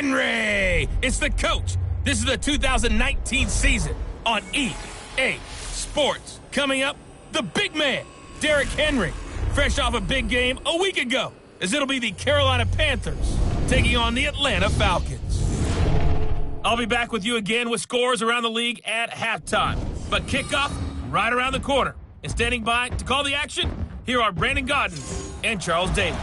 Henry. It's the coach. This is the 2019 season on EA Sports. Coming up, the big man, Derrick Henry, fresh off a big game a week ago, as it'll be the Carolina Panthers taking on the Atlanta Falcons. I'll be back with you again with scores around the league at halftime. But kickoff right around the corner. And standing by to call the action, here are Brandon Godden and Charles Davis.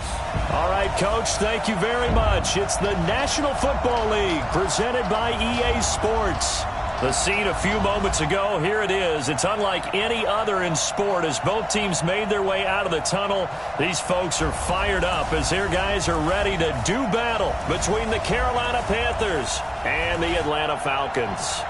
All right, Coach, thank you very much. It's the National Football League presented by EA Sports. The scene a few moments ago, here it is. It's unlike any other in sport as both teams made their way out of the tunnel. These folks are fired up as their guys are ready to do battle between the Carolina Panthers and the Atlanta Falcons.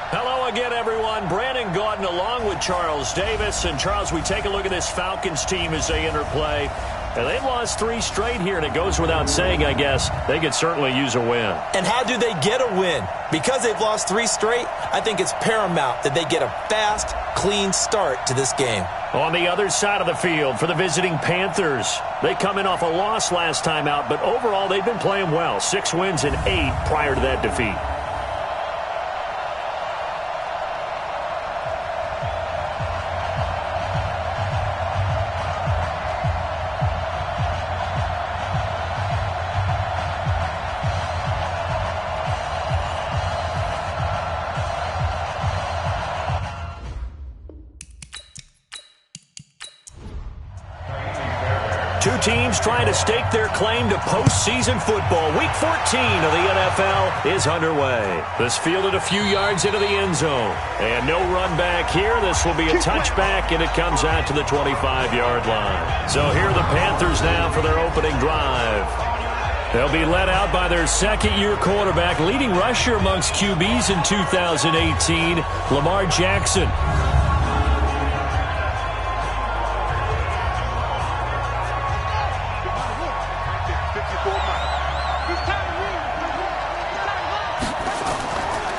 Hello again, everyone. Brandon Gaudin along with Charles Davis. And, Charles, we take a look at this Falcons team as they enter play. And they've lost 3 straight here, and it goes without saying, I guess, they could certainly use a win. And how do they get a win? Because they've lost 3 straight, I think it's paramount that they get a fast, clean start to this game. On the other side of the field for the visiting Panthers, they come in off a loss last time out, but overall they've been playing well. 6 wins and 8 prior to that defeat. Two teams trying to stake their claim to postseason football. Week 14 of the NFL is underway. This fielded a few yards into the end zone. And no run back here. This will be a touchback, and it comes out to the 25-yard line. So here are the Panthers now for their opening drive. They'll be led out by their second-year quarterback, leading rusher amongst QBs in 2018, Lamar Jackson.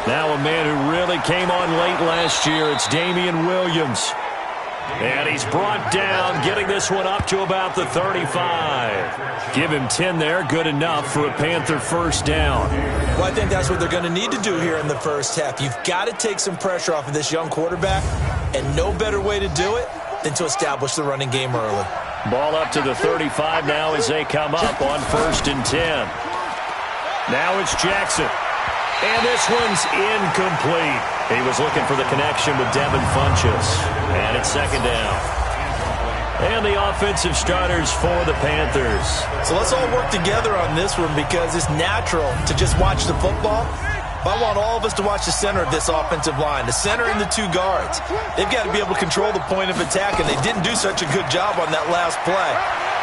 Now a man who really came on late last year, it's Damian Williams. And he's brought down, getting this one up to about the 35. Give him 10 there, good enough for a Panther first down. Well, I think that's what they're going to need to do here in the first half. You've got to take some pressure off of this young quarterback, and no better way to do it than to establish the running game early. Ball up to the 35 now as they come up on 1st and 10. Now it's Jackson. And this one's incomplete. He was looking for the connection with Devin Funchess. And it's 2nd down. And the offensive starters for the Panthers. So let's all work together on this one because it's natural to just watch the football. But I want all of us to watch the center of this offensive line, the center and the 2 guards. They've got to be able to control the point of attack, and they didn't do such a good job on that last play.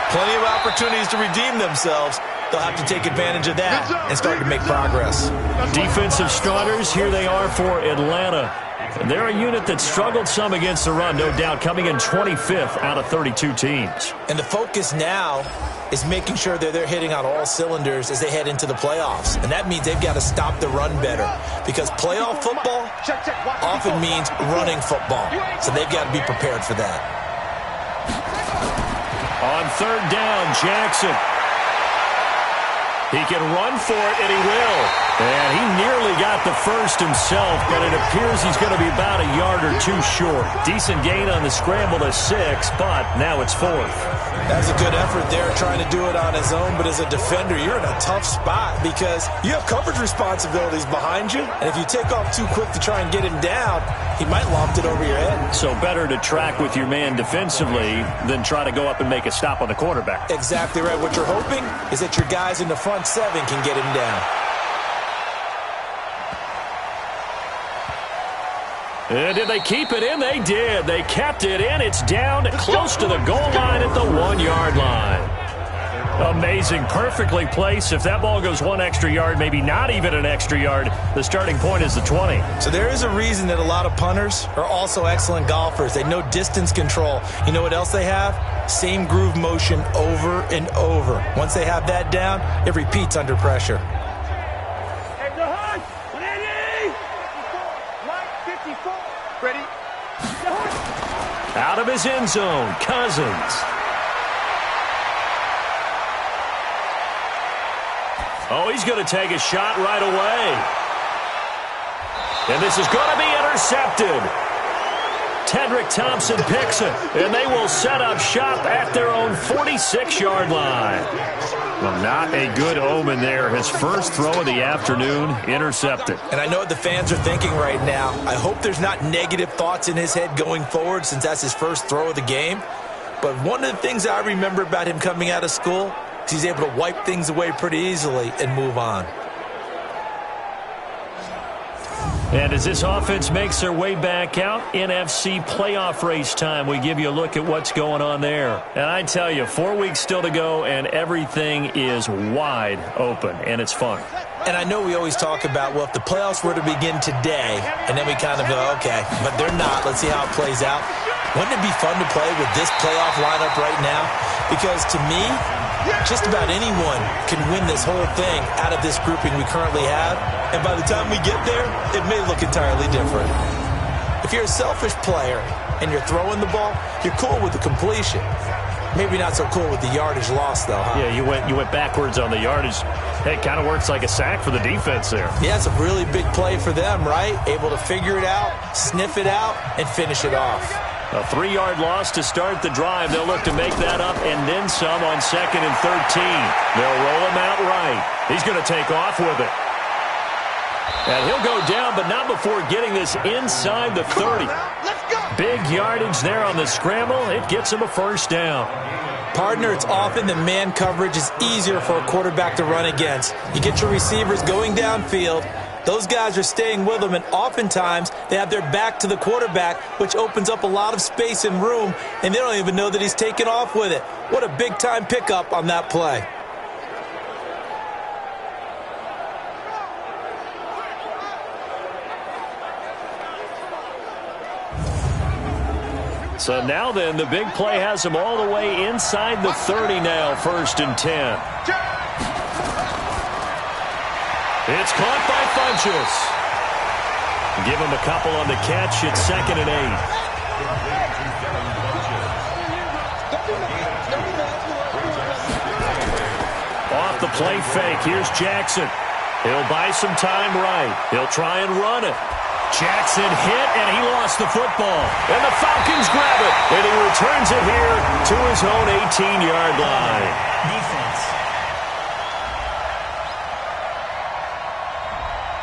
Plenty of opportunities to redeem themselves. They'll have to take advantage of that and start to make progress. Defensive starters, here they are for Atlanta. They're a unit that struggled some against the run, no doubt, coming in 25th out of 32 teams. And the focus now is making sure that they're hitting on all cylinders as they head into the playoffs. And that means they've got to stop the run better because playoff football often means running football. So they've got to be prepared for that. On 3rd down, Jackson. He can run for it, and he will. And he nearly got the first himself, but it appears he's going to be about a yard or 2 short. Decent gain on the scramble to 6, but now it's 4th. That's a good effort there, trying to do it on his own. But as a defender, you're in a tough spot because you have coverage responsibilities behind you. And if you take off too quick to try and get him down, he might loft it over your head. So better to track with your man defensively than try to go up and make a stop on the quarterback. Exactly right. What you're hoping is that your guys in the front 7 can get him down. And did they keep it in? They did. They kept it in. It's down close to the goal line at the 1-yard line. Amazing. Perfectly placed. If that ball goes 1 extra yard, maybe not even an extra yard, the starting point is the 20. So there is a reason that a lot of punters are also excellent golfers. They know distance control. You know what else they have? Same groove motion over and over. Once they have that down, it repeats under pressure. Out of his end zone, Cousins. Oh, he's going to take a shot right away. And this is going to be intercepted. Tedrick Thompson picks it, and they will set up shop at their own 46-yard line. Well, not a good omen there. His first throw of the afternoon, intercepted. And I know what the fans are thinking right now. I hope there's not negative thoughts in his head going forward since that's his first throw of the game. But one of the things I remember about him coming out of school is he's able to wipe things away pretty easily and move on. And as this offense makes their way back out, NFC playoff race time, we give you a look at what's going on there. And I tell you, 4 weeks still to go, and everything is wide open, and it's fun. And I know we always talk about, well, if the playoffs were to begin today, and then we kind of go, okay, but they're not. Let's see how it plays out. Wouldn't it be fun to play with this playoff lineup right now? Because to me, just about anyone can win this whole thing out of this grouping we currently have. And by the time we get there, it may look entirely different. If you're a selfish player and you're throwing the ball, you're cool with the completion. Maybe not so cool with the yardage loss, though, huh? Yeah, you went backwards on the yardage. Hey, it kind of works like a sack for the defense there. Yeah, it's a really big play for them, right? Able to figure it out, sniff it out, and finish it off. A 3-yard loss to start the drive. They'll look to make that up and then some on 2nd and 13. They'll roll him out right. He's going to take off with it. And he'll go down, but not before getting this inside the 30. Big yardage there on the scramble. It gets him a first down. Partner, it's often that man coverage is easier for a quarterback to run against. You get your receivers going downfield. Those guys are staying with them, and oftentimes they have their back to the quarterback, which opens up a lot of space and room, and they don't even know that he's taken off with it. What a big-time pickup on that play. So now then, the big play has him all the way inside the 30 now, 1st and 10. It's caught by Funchess. Give him a couple on the catch. It's 2nd and 8. Off the play fake. Here's Jackson. He'll buy some time right. He'll try and run it. Jackson hit, and he lost the football. And the Falcons grab it. And he returns it here to his own 18-yard line. Defense.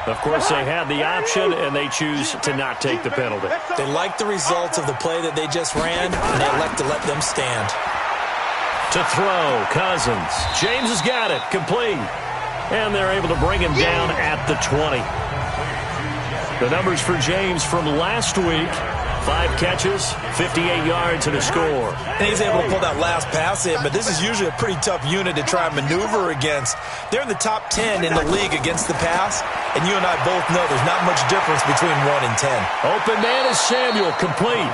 Of course, they had the option, and they choose to not take the penalty. They like the results of the play that they just ran, and they elect to let them stand. To throw, Cousins. James has got it, complete. And they're able to bring him down at the 20. The numbers for James from last week: 5 catches, 58 yards, and a score. And he's able to pull that last pass in, but this is usually a pretty tough unit to try and maneuver against. They're in the top 10 in the league against the pass, and you and I both know there's not much difference between 1 and 10. Open man is Samuel, complete.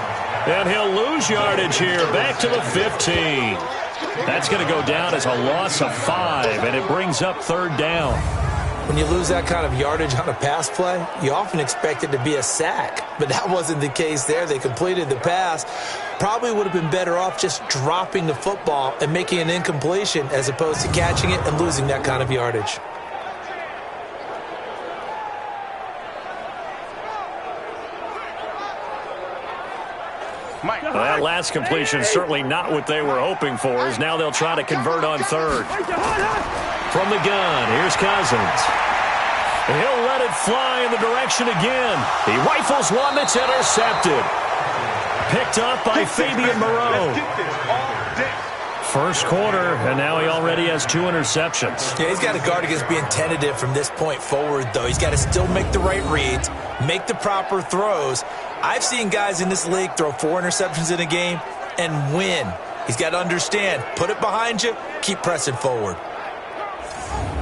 And he'll lose yardage here, back to the 15. That's going to go down as a loss of 5, and it brings up 3rd down. When you lose that kind of yardage on a pass play, you often expect it to be a sack. But that wasn't the case there. They completed the pass. Probably would have been better off just dropping the football and making an incompletion as opposed to catching it and losing that kind of yardage. Well, that last completion certainly not what they were hoping for, as now they'll try to convert on 3rd. From the gun, here's Cousins. He'll let it fly in the direction again. He rifles one that's intercepted. Picked up by Fabian Moreau. First quarter, and now he already has 2 interceptions. Yeah, he's got to guard against being tentative from this point forward, though. He's got to still make the right reads, make the proper throws. I've seen guys in this league throw 4 interceptions in a game and win. He's got to understand, put it behind you, keep pressing forward.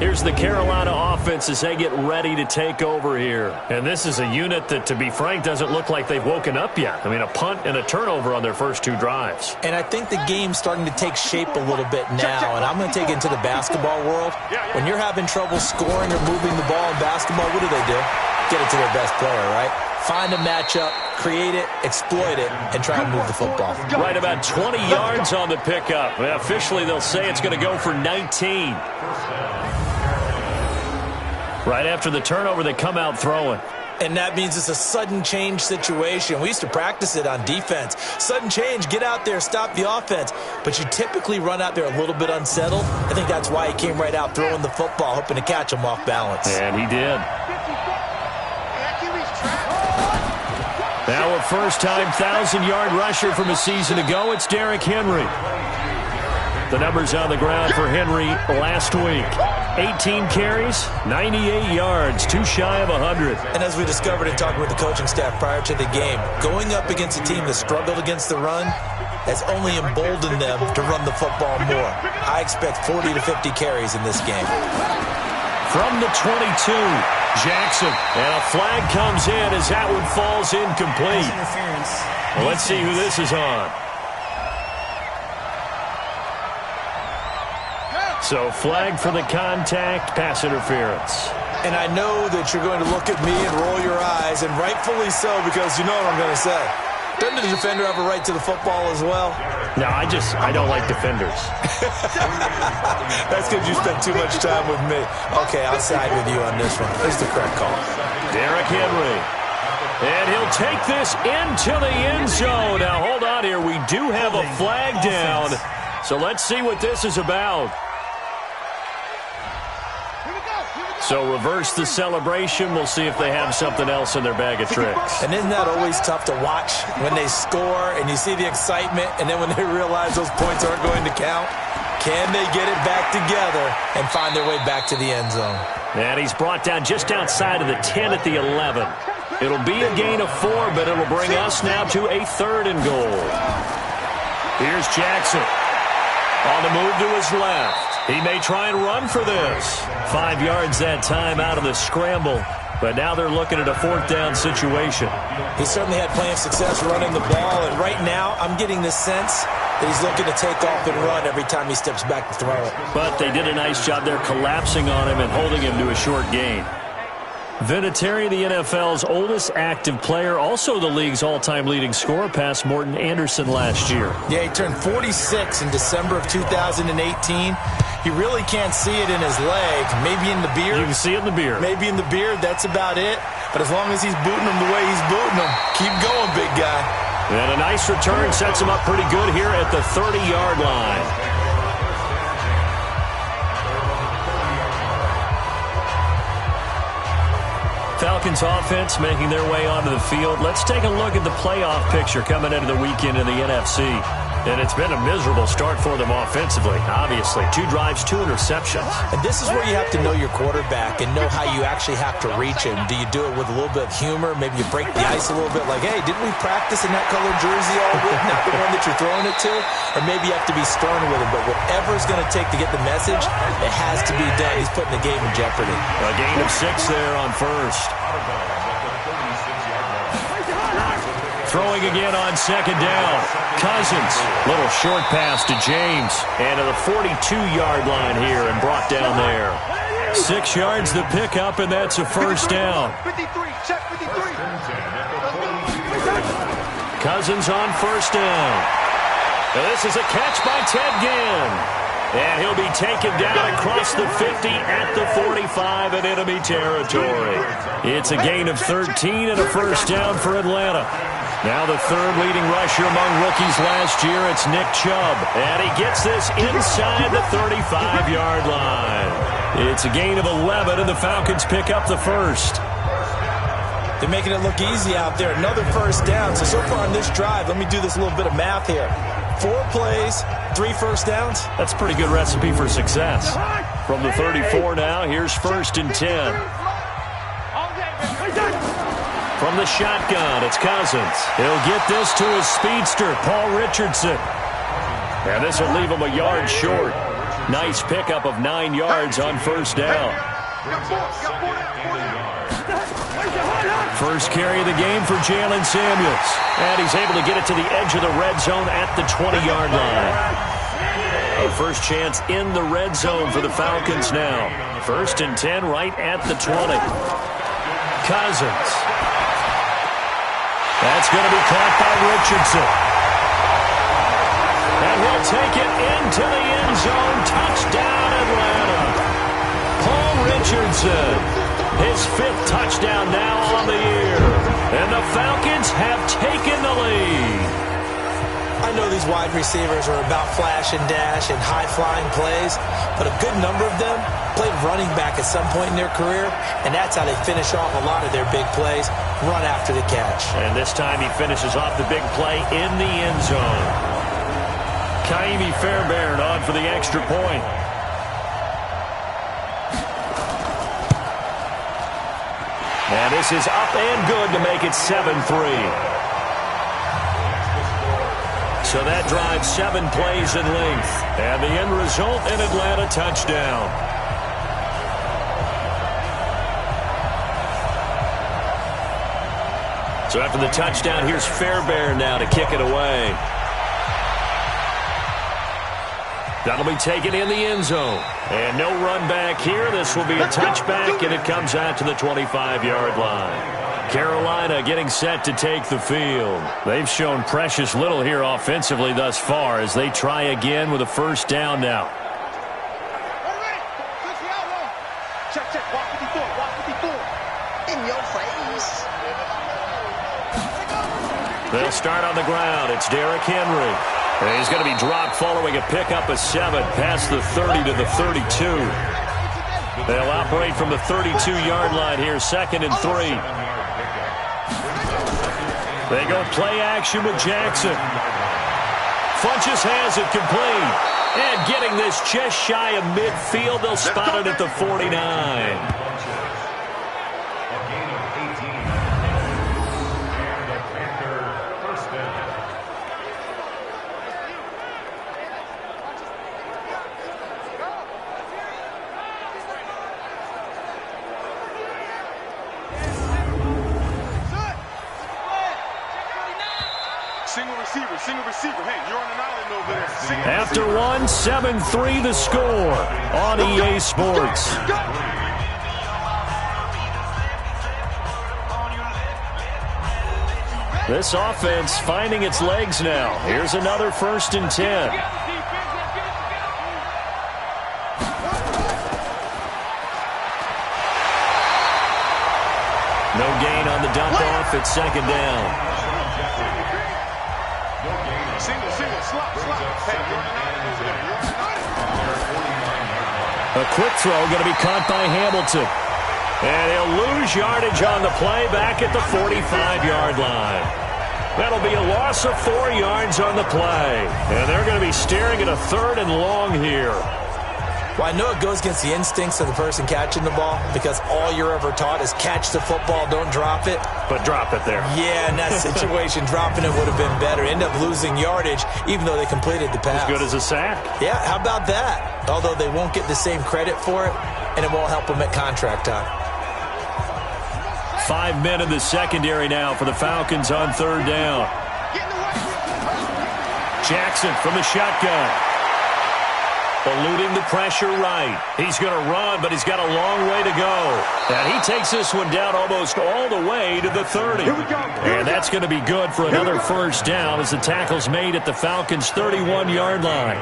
Here's the Carolina offense as they get ready to take over here. And this is a unit that, to be frank, doesn't look like they've woken up yet. I mean, a punt and a turnover on their first 2 drives. And I think the game's starting to take shape a little bit now. And I'm going to take it into the basketball world. When you're having trouble scoring or moving the ball in basketball, what do? Get it to their best player, right? Find a matchup, create it, exploit it, and try and move the football. Right about 20 yards on the pickup. Officially, they'll say it's going to go for 19. Right after the turnover, they come out throwing. And that means it's a sudden change situation. We used to practice it on defense. Sudden change, get out there, stop the offense. But you typically run out there a little bit unsettled. I think that's why he came right out throwing the football, hoping to catch him off balance. And he did. Now a first-time 1,000-yard rusher from a season ago, it's Derrick Henry. The numbers on the ground for Henry last week. 18 carries, 98 yards, too shy of 100. And as we discovered in talking with the coaching staff prior to the game, going up against a team that struggled against the run has only emboldened them to run the football more. I expect 40 to 50 carries in this game. From the 22, Jackson. And a flag comes in as that one falls incomplete. Well, let's see who this is on. So flag for the contact, pass interference. And I know that you're going to look at me and roll your eyes, and rightfully so, because you know what I'm going to say. Doesn't the defender have a right to the football as well? No, I don't like defenders. That's because you spent too much time with me. Okay, I'll side with you on this one. This is the correct call. Derrick Henry. And he'll take this into the end zone. Now, hold on here. We do have a flag down. So let's see what this is about. So reverse the celebration. We'll see if they have something else in their bag of tricks. And isn't that always tough to watch when they score and you see the excitement, and then when they realize those points aren't going to count? Can they get it back together and find their way back to the end zone? And he's brought down just outside of the 10 at the 11. It'll be a gain of 4, but it'll bring us now to a 3rd and goal. Here's Jackson. On the move to his left. He may try and run for this. 5 yards that time out of the scramble. But now they're looking at a 4th down situation. He certainly had plenty of success running the ball. And right now, I'm getting the sense that he's looking to take off and run every time he steps back to throw it. But they did a nice job there collapsing on him and holding him to a short gain. Vinatieri, the NFL's oldest active player, also the league's all-time leading scorer, past Morton Anderson last year. Yeah, he turned 46 in December of 2018. You really can't see it in his leg. Maybe in the beard. You can see it in the beard. Maybe in the beard. That's about it. But as long as he's booting him the way he's booting him, keep going, big guy. And a nice return sets him up pretty good here at the 30-yard line. Falcons offense making their way onto the field. Let's take a look at the playoff picture coming into the weekend in the NFC. And it's been a miserable start for them offensively, obviously. 2 drives, 2 interceptions. And this is where you have to know your quarterback and know how you actually have to reach him. Do you do it with a little bit of humor? Maybe you break the ice a little bit like, hey, didn't we practice in that colored jersey all week? Not the one that you're throwing it to? Or maybe you have to be stern with him. But whatever it's going to take to get the message, it has to be done. He's putting the game in jeopardy. A gain of 6 there on first. Throwing again on 2nd down. Cousins. Little short pass to James. And to the 42-yard line here and brought down there. 6 yards the pickup, and that's a first down. Cousins on first down. Now this is a catch by Ted Ginn. And he'll be taken down across the 50 at the 45 in enemy territory. It's a gain of 13 and a first down for Atlanta. Now the 3rd leading rusher among rookies last year, it's Nick Chubb. And he gets this inside the 35-yard line. It's a gain of 11, and the Falcons pick up the first. They're making it look easy out there. Another first down. So far on this drive, let me do this little bit of math here. 4 plays, 3 first downs. That's a pretty good recipe for success. From the 34 now, here's 1st and 10. From the shotgun, it's Cousins. He'll get this to his speedster, Paul Richardson. And this will leave him a yard short. Nice pickup of 9 yards on first down. First carry of the game for Jalen Samuels. And he's able to get it to the edge of the red zone at the 20-yard line. A first chance in the red zone for the Falcons now. 1st and 10 right at the 20. Cousins. That's going to be caught by Richardson. And he'll take it into the end zone. Touchdown, Atlanta. Paul Richardson. His 5th touchdown now on the year. And the Falcons have taken the lead. I know these wide receivers are about flash and dash and high-flying plays, but a good number of them played running back at some point in their career, and that's how they finish off a lot of their big plays, run after the catch. And this time he finishes off the big play in the end zone. Kaimi Fairbairn on for the extra point. And this is up and good to make it 7-3. So that drives 7 plays in length. And the end result, an Atlanta touchdown. So after the touchdown, here's Fairbairn now to kick it away. That'll be taken in the end zone. And no run back here. This will be a touchback, and it comes out to the 25-yard line. Carolina getting set to take the field. They've shown precious little here offensively thus far as they try again with a first down now. They'll start on the ground. It's Derrick Henry. And he's going to be dropped following a pickup of 7 past the 30 to the 32. They'll operate from the 32-yard line here, 2nd and 3. They go play action with Jackson. Funchess has it complete. And getting this just shy of midfield, they'll spot it at the 49. Single receiver. Hey, you're on an island over there. After 7-3 the score on EA Sports. This offense finding its legs now. Here's another 1st and 10. No gain on the dump off. It's 2nd down. A quick throw going to be caught by Hamilton. And he'll lose yardage on the play back at the 45-yard line. That'll be a loss of 4 yards on the play. And they're going to be staring at a 3rd and long here. Well, I know it goes against the instincts of the person catching the ball because all you're ever taught is catch the football, don't drop it. But drop it there. Yeah, in that situation, dropping it would have been better. End up losing yardage even though they completed the pass. As good as a sack. Yeah, how about that? Although they won't get the same credit for it, and it won't help them at contract time. 5 men in the secondary now for the Falcons on 3rd down. Jackson from the shotgun. Eluding the pressure right. He's going to run, but he's got a long way to go. And he takes this one down almost all the way to the 30. And that's going to be good for another first down as the tackle's made at the Falcons' 31-yard line.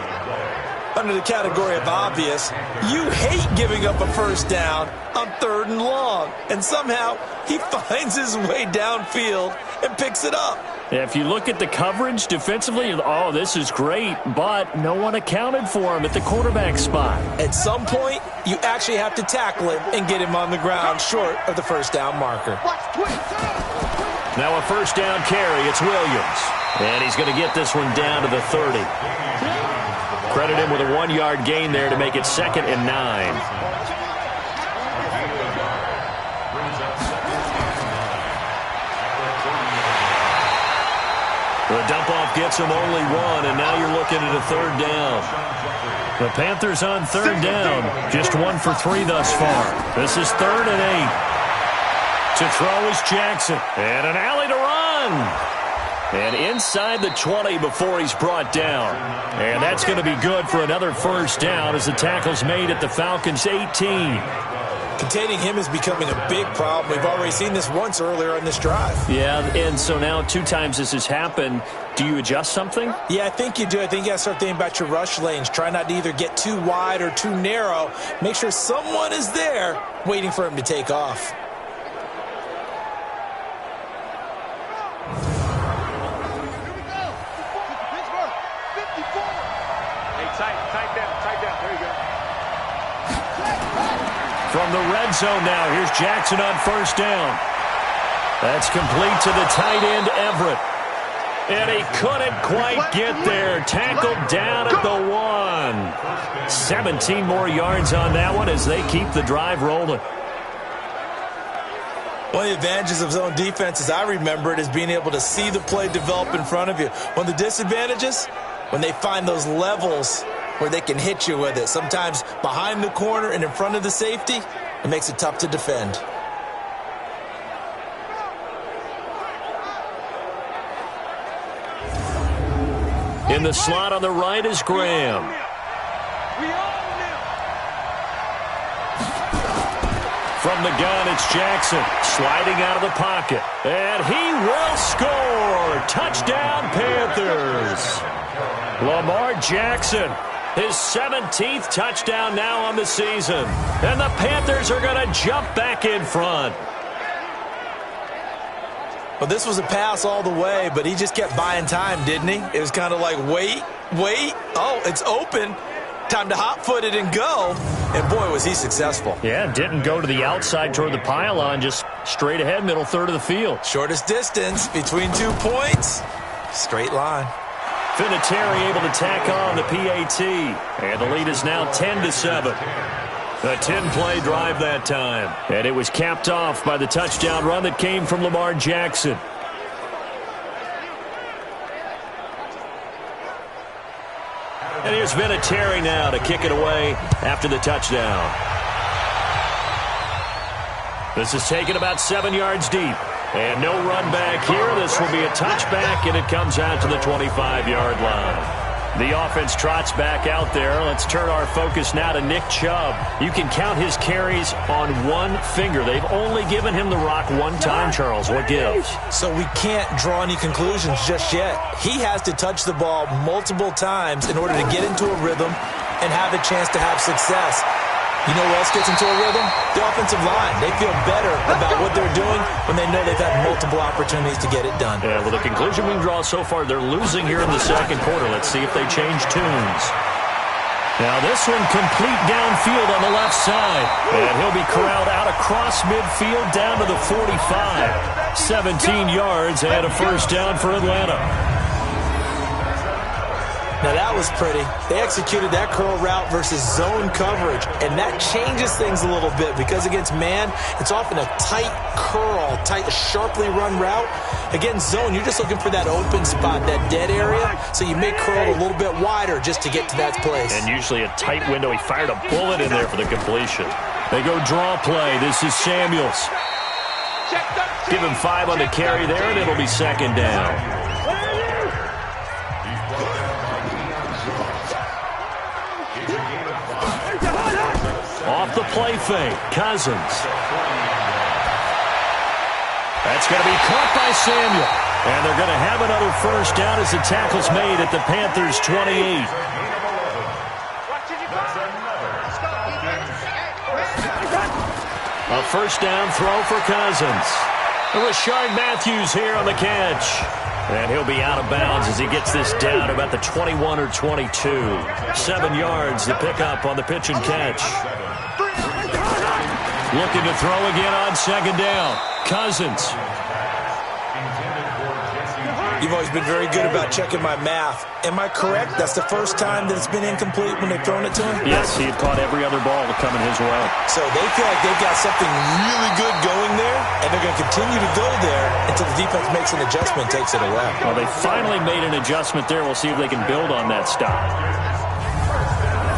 Under the category of obvious, you hate giving up a first down on 3rd and long. And somehow he finds his way downfield and picks it up. If you look at the coverage defensively, oh, this is great, but no one accounted for him at the quarterback spot. At some point, you actually have to tackle him and get him on the ground short of the first down marker. Now a first down carry, it's Williams. And he's going to get this one down to the 30. Credit him with a 1-yard gain there to make it 2nd and 9. The dump-off gets him only 1, and now you're looking at a 3rd down. The Panthers on 3rd down, just 1 for 3 thus far. This is 3rd and 8. To throw is Jackson, and an alley to run. And inside the 20 before he's brought down. And that's going to be good for another first down as the tackle's made at the Falcons' 18. Containing him is becoming a big problem. We've already seen this once earlier in this drive. Yeah, and so now 2 times this has happened. Do you adjust something? Yeah, I think you do. I think you got to start thinking about your rush lanes. Try not to either get too wide or too narrow. Make sure someone is there waiting for him to take off. From the red zone now, here's Jackson on first down. That's complete to the tight end, Everett. And he couldn't quite get there. Tackled down at the 1. 17 more yards on that one as they keep the drive rolling. One of the advantages of zone defense, as I remember it, is being able to see the play develop in front of you. One of the disadvantages, when they find those levels where they can hit you with it. Sometimes behind the corner and in front of the safety, it makes it tough to defend. In the slot on the right is Graham. From the gun, it's Jackson sliding out of the pocket. And he will score. Touchdown, Panthers. Lamar Jackson, his 17th touchdown now on the season. And the Panthers are going to jump back in front. Well, this was a pass all the way, but he just kept buying time, didn't he? It was kind of like, wait. Oh, it's open. Time to hot-foot it and go. And, boy, was he successful. Yeah, didn't go to the outside toward the pylon, just straight ahead, middle third of the field. Shortest distance between 2 points. Straight line. Vinatieri able to tack on the PAT. And the lead is now 10-7. A 10-play drive that time. And it was capped off by the touchdown run that came from Lamar Jackson. And here's Vinatieri now to kick it away after the touchdown. This is taken about 7 yards deep. And no run back here. This will be a touchback, and it comes out to the 25-yard line. The offense trots back out there. Let's turn our focus now to Nick Chubb. You can count his carries on 1 finger. They've only given him the rock 1 time, Charles. What gives? So we can't draw any conclusions just yet. He has to touch the ball multiple times in order to get into a rhythm and have a chance to have success. You know what else gets into a rhythm? The offensive line. They feel better about what they're doing when they know they've had multiple opportunities to get it done. Yeah, well, the conclusion we can draw so far, they're losing here in the second quarter. Let's see if they change tunes. Now this one complete downfield on the left side. And he'll be corralled out across midfield down to the 45. 17 yards and a first down for Atlanta. Now that was pretty. They executed that curl route versus zone coverage, and that changes things a little bit because against man, it's often a tight curl, tight, sharply run route. Against zone, you're just looking for that open spot, that dead area, so you may curl a little bit wider just to get to that place. And usually a tight window. He fired a bullet in there for the completion. They go draw play. This is Samuels. Give him 5 on the carry there, and it'll be second down. Off the play fake, Cousins. That's going to be caught by Samuel. And they're going to have another first down as the tackle's made at the Panthers' 28. A first down throw for Cousins. Rashard Matthews here on the catch. And he'll be out of bounds as he gets this down about the 21 or 22. 7 yards to pick up on the pitch and catch. Looking to throw again on second down. Cousins. You've always been very good about checking my math. Am I correct? That's the first time that it's been incomplete when they've thrown it to him? Yes, he had caught every other ball coming his way. So they feel like they've got something really good going there, and they're going to continue to go there until the defense makes an adjustment and takes it away. Well, they finally made an adjustment there. We'll see if they can build on that stop.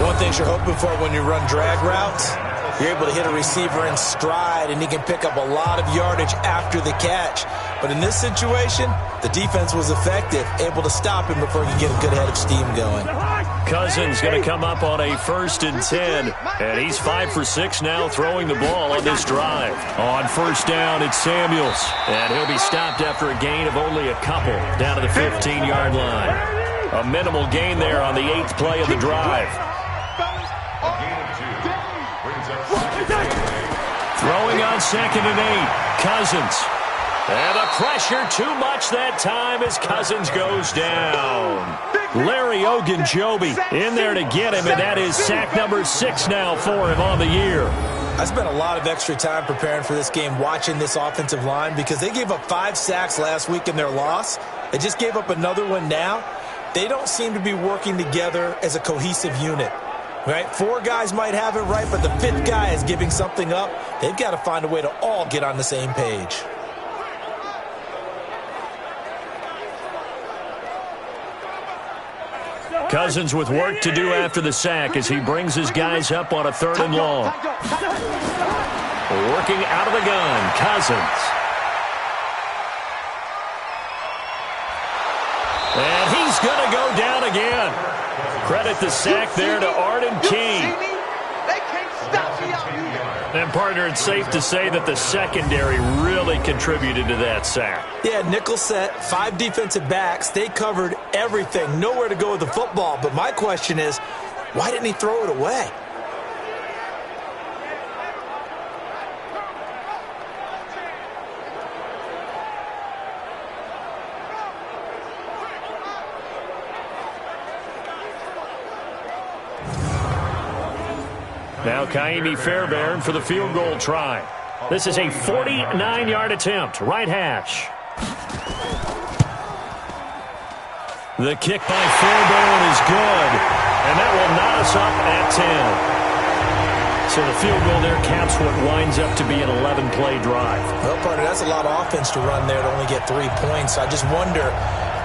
One thing you're hoping for when you run drag routes, you're able to hit a receiver in stride, and he can pick up a lot of yardage after the catch. But in this situation, the defense was effective, able to stop him before he could get a good head of steam going. Cousins going to come up on a 1st and 10. And he's 5 for 6 now throwing the ball on this drive. On 1st down, it's Samuels. And he'll be stopped after a gain of only a couple down to the 15-yard line. A minimal gain there on the 8th play of the drive. Throwing on 2nd and 8, Cousins. And the pressure too much that time as Cousins goes down. Larry Ogunjobi in there to get him, and that is sack number 6 now for him on the year. I spent a lot of extra time preparing for this game watching this offensive line because they gave up 5 sacks last week in their loss. They just gave up another one now. They don't seem to be working together as a cohesive unit. Right? 4 guys might have it right, but the 5th guy is giving something up. They've got to find a way to all get on the same page. Cousins with work to do after the sack as he brings his guys up on a 3rd and long. Working out of the gun, Cousins. And he's going to go down again. Credit the sack there to Arden Key. And, partner, it's safe to say that the secondary really contributed to that sack. Yeah, nickel set, 5 defensive backs. They covered everything. Nowhere to go with the football. But my question is, why didn't he throw it away? Now Kaimi Fairbairn for the field goal try. This is a 49-yard attempt, right hash. The kick by Fairbairn is good, and that will knot us up at 10. So the field goal there caps what winds up to be an 11-play drive. Well, partner, that's a lot of offense to run there to only get 3 points. I just wonder,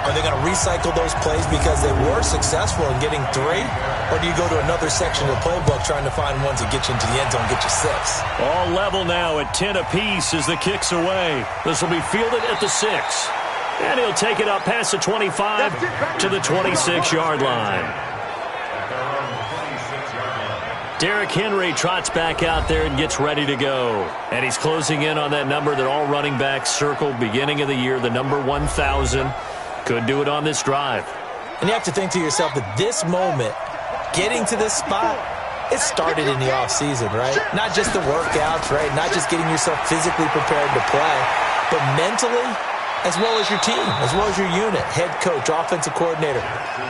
are they going to recycle those plays because they were successful in getting 3? Or do you go to another section of the playbook trying to find ones that get you into the end zone, get you 6? All level now at 10 apiece as the kick's away. This will be fielded at the 6. And he'll take it up past the 25 to the 26-yard line. Derrick Henry trots back out there and gets ready to go. And he's closing in on that number that all running backs circled beginning of the year, the number 1,000. Could do it on this drive. And you have to think to yourself that this moment, getting to this spot, it started in the offseason, right? Not just the workouts, right? Not just getting yourself physically prepared to play, but mentally, as well as your team, as well as your unit, head coach, offensive coordinator.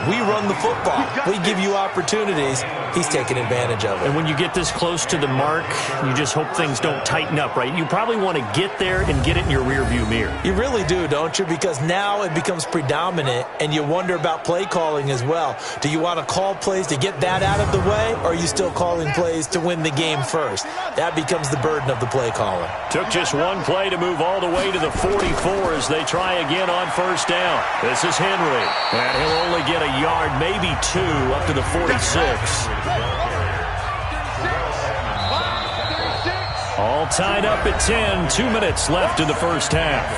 We run the football. We give you opportunities. He's taking advantage of it. And when you get this close to the mark, you just hope things don't tighten up, right? You probably want to get there and get it in your rearview mirror. You really do, don't you? Because now it becomes predominant, and you wonder about play calling as well. Do you want to call plays to get that out of the way, or are you still calling plays to win the game first? That becomes the burden of the play caller. Took just one play to move all the way to the 44 as they try again on 1st down. This is Henry, and he'll only get a yard, maybe 2, up to the 46. All tied up at 10, 2 minutes left in the first half.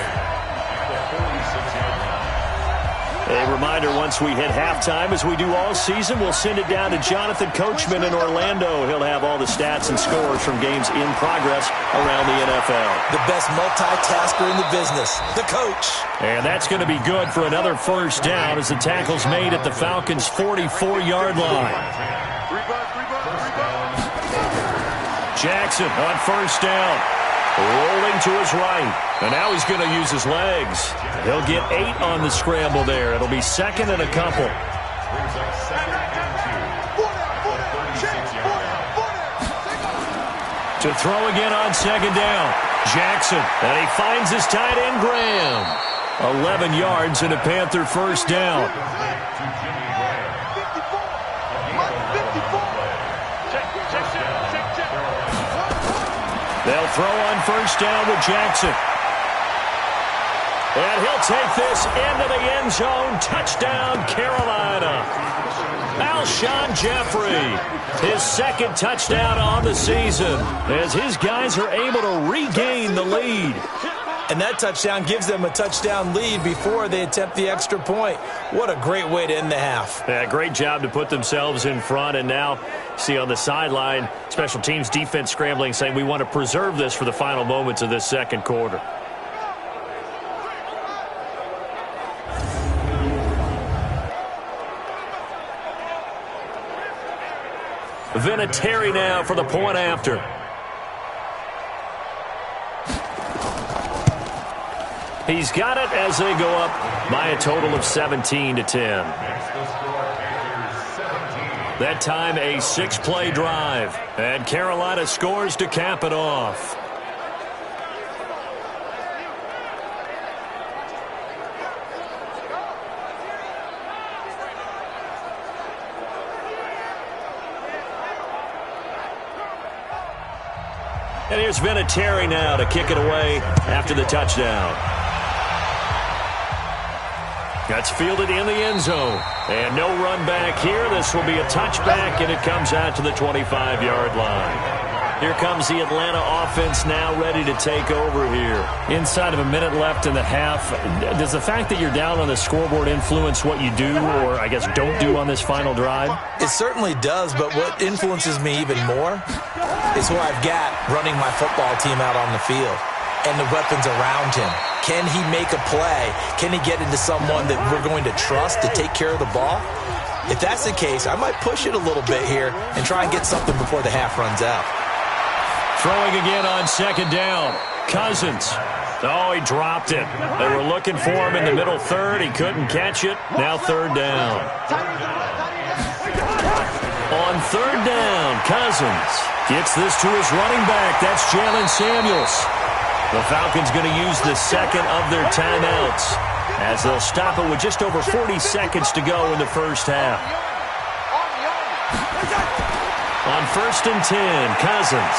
A reminder, once we hit halftime, as we do all season, we'll send it down to Jonathan Coachman in Orlando. He'll have all the stats and scores from games in progress around the NFL. The best multitasker in the business, the coach. And that's going to be good for another 1st down as the tackle's made at the Falcons' 44-yard line. Jackson on 1st down. Rolling to his right. And now he's going to use his legs. He'll get 8 on the scramble there. It'll be 2nd and a couple. To throw again on 2nd down. Jackson. And he finds his tight end, Graham. 11 yards and a Panther 1st down. They'll throw on 1st down with Jackson. And he'll take this into the end zone. Touchdown, Carolina. Alshon Jeffrey, his 2nd touchdown on the season as his guys are able to regain the lead. And that touchdown gives them a touchdown lead before they attempt the extra point. What a great way to end the half. Yeah, great job to put themselves in front. And now, see on the sideline, special teams defense scrambling, saying we want to preserve this for the final moments of this second quarter. Vinatieri now for the point after. He's got it as they go up by a total of 17-10. That time a 6-play drive. And Carolina scores to cap it off. And here's Vinatieri now to kick it away after the touchdown. That's fielded in the end zone. And no run back here. This will be a touchback, and it comes out to the 25-yard line. Here comes the Atlanta offense now ready to take over here. Inside of a minute left in the half, does the fact that you're down on the scoreboard influence what you do or, I guess, don't do on this final drive? It certainly does, but what influences me even more is who I've got running my football team out on the field and the weapons around him. Can he make a play? Can he get into someone that we're going to trust to take care of the ball? If that's the case, I might push it a little bit here and try and get something before the half runs out. Throwing again on second down. Cousins. Oh, he dropped it. They were looking for him in the middle third. He couldn't catch it. Now third down. On third down, Cousins gets this to his running back. That's Jalen Samuels. The Falcons going to use the second of their timeouts as they'll stop it with just over 40 seconds to go in the first half. On 1st and 10, Cousins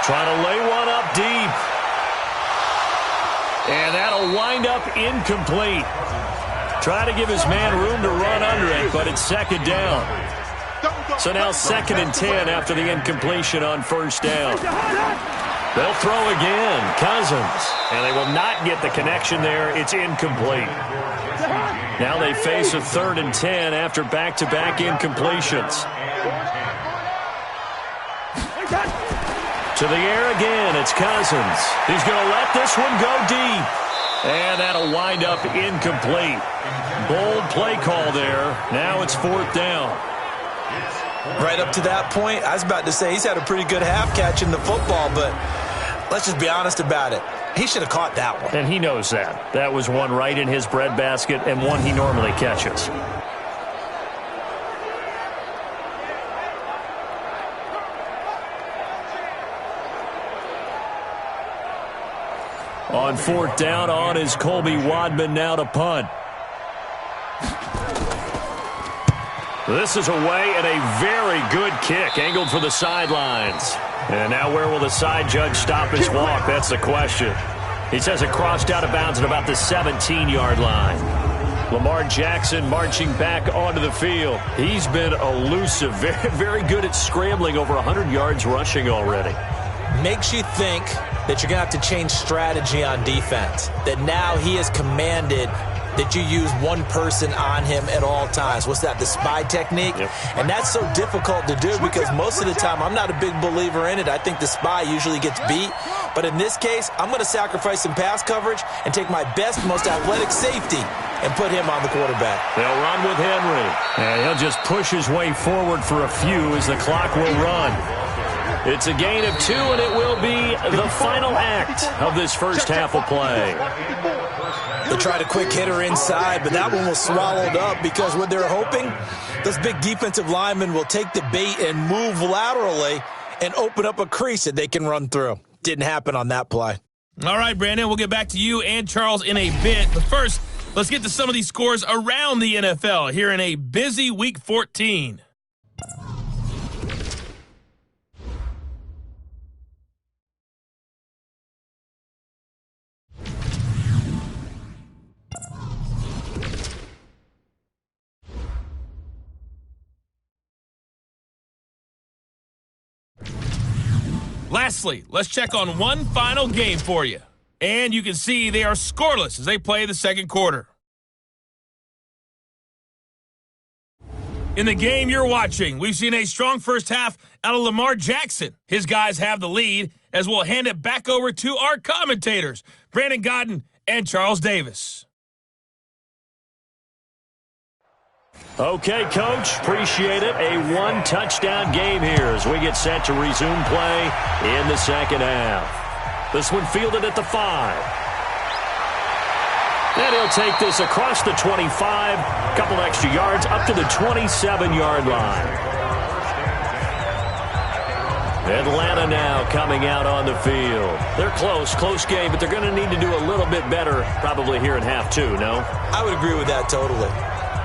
trying to lay one up deep. And that'll wind up incomplete. Try to give his man room to run under it, but it's second down. So now 2nd and 10 after the incompletion on first down. They'll throw again, Cousins. And they will not get the connection there. It's incomplete. Now they face a 3rd and 10 after back-to-back incompletions. To the air again, it's Cousins. He's going to let this one go deep. And that'll wind up incomplete. Bold play call there. Now it's 4th down. Right up to that point, I was about to say he's had a pretty good half catching the football, but let's just be honest about it. He should have caught that one. And he knows that. That was one right in his breadbasket and one he normally catches. On 4th down, on is Colby Wadman now to punt. This is away and a very good kick, angled for the sidelines. And now where will the side judge stop his walk? That's the question. He says it crossed out of bounds at about the 17-yard line. Lamar Jackson marching back onto the field. He's been elusive, very, very good at scrambling, over 100 yards rushing already. Makes you think that you're going to have to change strategy on defense. That now he has commanded that you use one person on him at all times. What's that, the spy technique? Yep. And that's so difficult to do because most of the time I'm not a big believer in it. I think the spy usually gets beat. But in this case, I'm going to sacrifice some pass coverage and take my best, most athletic safety and put him on the quarterback. They'll run with Henry. And he'll just push his way forward for a few as the clock will run. It's a gain of 2, and it will be the final act of this first half of play. They tried a quick hitter inside, but that one was swallowed up because what they're hoping, those big defensive linemen will take the bait and move laterally and open up a crease that they can run through. Didn't happen on that play. All right, Brandon, we'll get back to you and Charles in a bit. But first, let's get to some of these scores around the NFL here in a busy Week 14. Lastly, let's check on one final game for you. And you can see they are scoreless as they play the second quarter. In the game you're watching, we've seen a strong first half out of Lamar Jackson. His guys have the lead as we'll hand it back over to our commentators, Brandon Godden and Charles Davis. Okay, Coach, appreciate it. A one-touchdown game here as we get set to resume play in the second half. This one fielded at the 5. And he'll take this across the 25, a couple extra yards, up to the 27-yard line. Atlanta now coming out on the field. They're close game, but they're going to need to do a little bit better probably here in half 2, no? I would agree with that totally.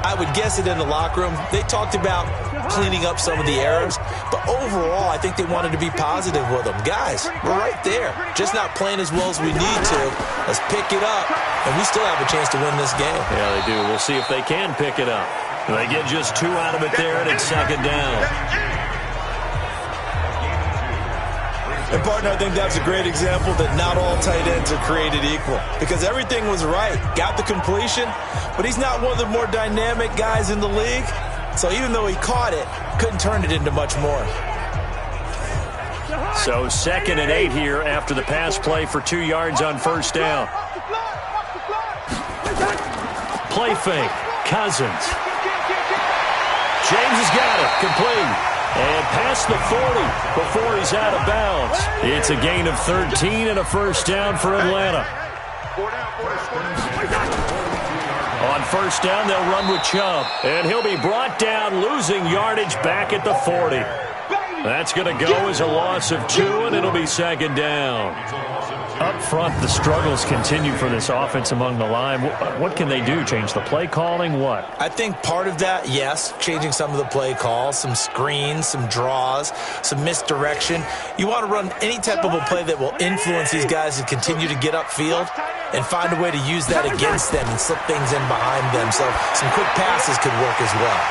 I would guess it in the locker room. They talked about cleaning up some of the errors, but overall, I think they wanted to be positive with them. Guys, we're right there. Just not playing as well as we need to. Let's pick it up, and we still have a chance to win this game. Yeah, they do. We'll see if they can pick it up. They get just 2 out of it there, and it's second down. And, partner, I think that's a great example that not all tight ends are created equal because everything was right. Got the completion, but he's not one of the more dynamic guys in the league. So even though he caught it, couldn't turn it into much more. So 2nd and 8 here after the pass play for 2 yards on first down. Play fake. Cousins. James has got it. Complete. And past the 40 before he's out of bounds. It's a gain of 13 and a first down for Atlanta. On first down, they'll run with Chubb. And he'll be brought down, losing yardage back at the 40. That's going to go as a loss of 2, and it'll be second down. Up front, the struggles continue for this offense among the line. What can they do? Change the play calling? What? I think part of that, yes, changing some of the play calls, some screens, some draws, some misdirection. You want to run any type of a play that will influence these guys to continue to get upfield and find a way to use that against them and slip things in behind them. So some quick passes could work as well.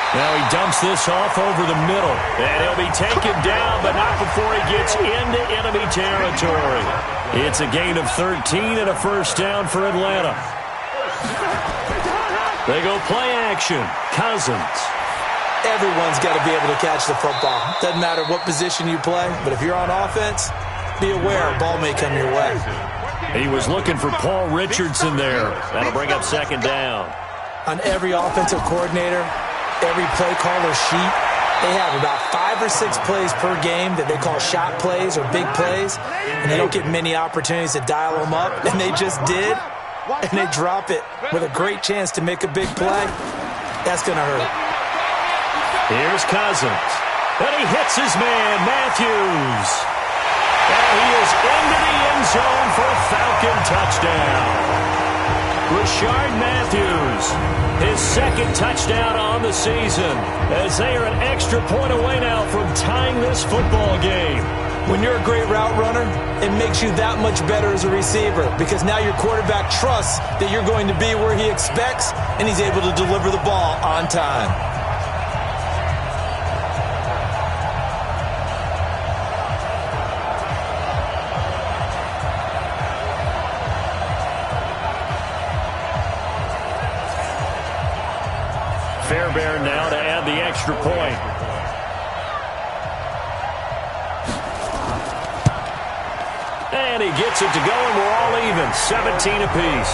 Now he dumps this off over the middle, and he'll be taken down, but not before he gets into enemy territory. It's a gain of 13 and a first down for Atlanta. They go play action. Cousins. Everyone's got to be able to catch the football. Doesn't matter what position you play, but if you're on offense, be aware a ball may come your way. He was looking for Paul Richardson there. That'll bring up second down. On every offensive coordinator, every play caller sheet, they have about 5 or 6 plays per game that they call shot plays or big plays, and they don't get many opportunities to dial them up, and they just did, and they drop it with a great chance to make a big play. That's going to hurt. Here's Cousins, and he hits his man, Matthews. And he is into the end zone for a Falcon touchdown. Rashard Matthews, his 2nd touchdown on the season, as they are an extra point away now from tying this football game. When you're a great route runner, it makes you that much better as a receiver because now your quarterback trusts that you're going to be where he expects, and he's able to deliver the ball on time. Fairbairn now to add the extra point. And he gets it to go, and we're all even, 17 apiece.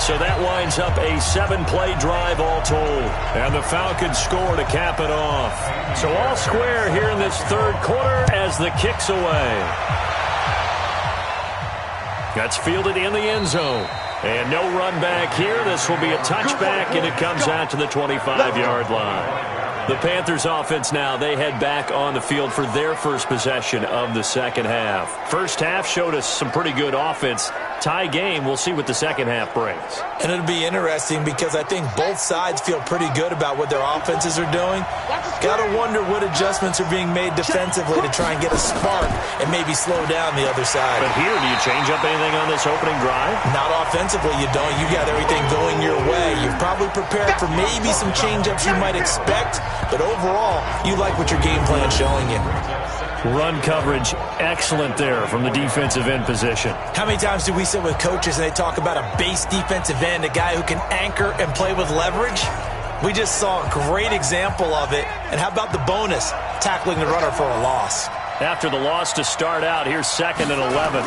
So that winds up a 7-play drive all told. And the Falcons score to cap it off. So all square here in this third quarter as the kick's away. That's fielded in the end zone. And no run back here. This will be a touchback, and it comes out to the 25-yard line. The Panthers offense now, they head back on the field for their first possession of the second half. First half showed us some pretty good offense. Tie game, we'll see what the second half brings. And it'll be interesting because I think both sides feel pretty good about what their offenses are doing. Got to wonder what adjustments are being made defensively to try and get a spark and maybe slow down the other side. But here, do you change up anything on this opening drive? Not offensively, you don't. You got everything going your way. You've probably prepared for maybe some change-ups you might expect, but overall, you like what your game plan's showing you. Run coverage, excellent there from the defensive end position. How many times do we sit with coaches and they talk about a base defensive end, a guy who can anchor and play with leverage? We just saw a great example of it. And how about the bonus, tackling the runner for a loss? After the loss to start out, here's 2nd and 11.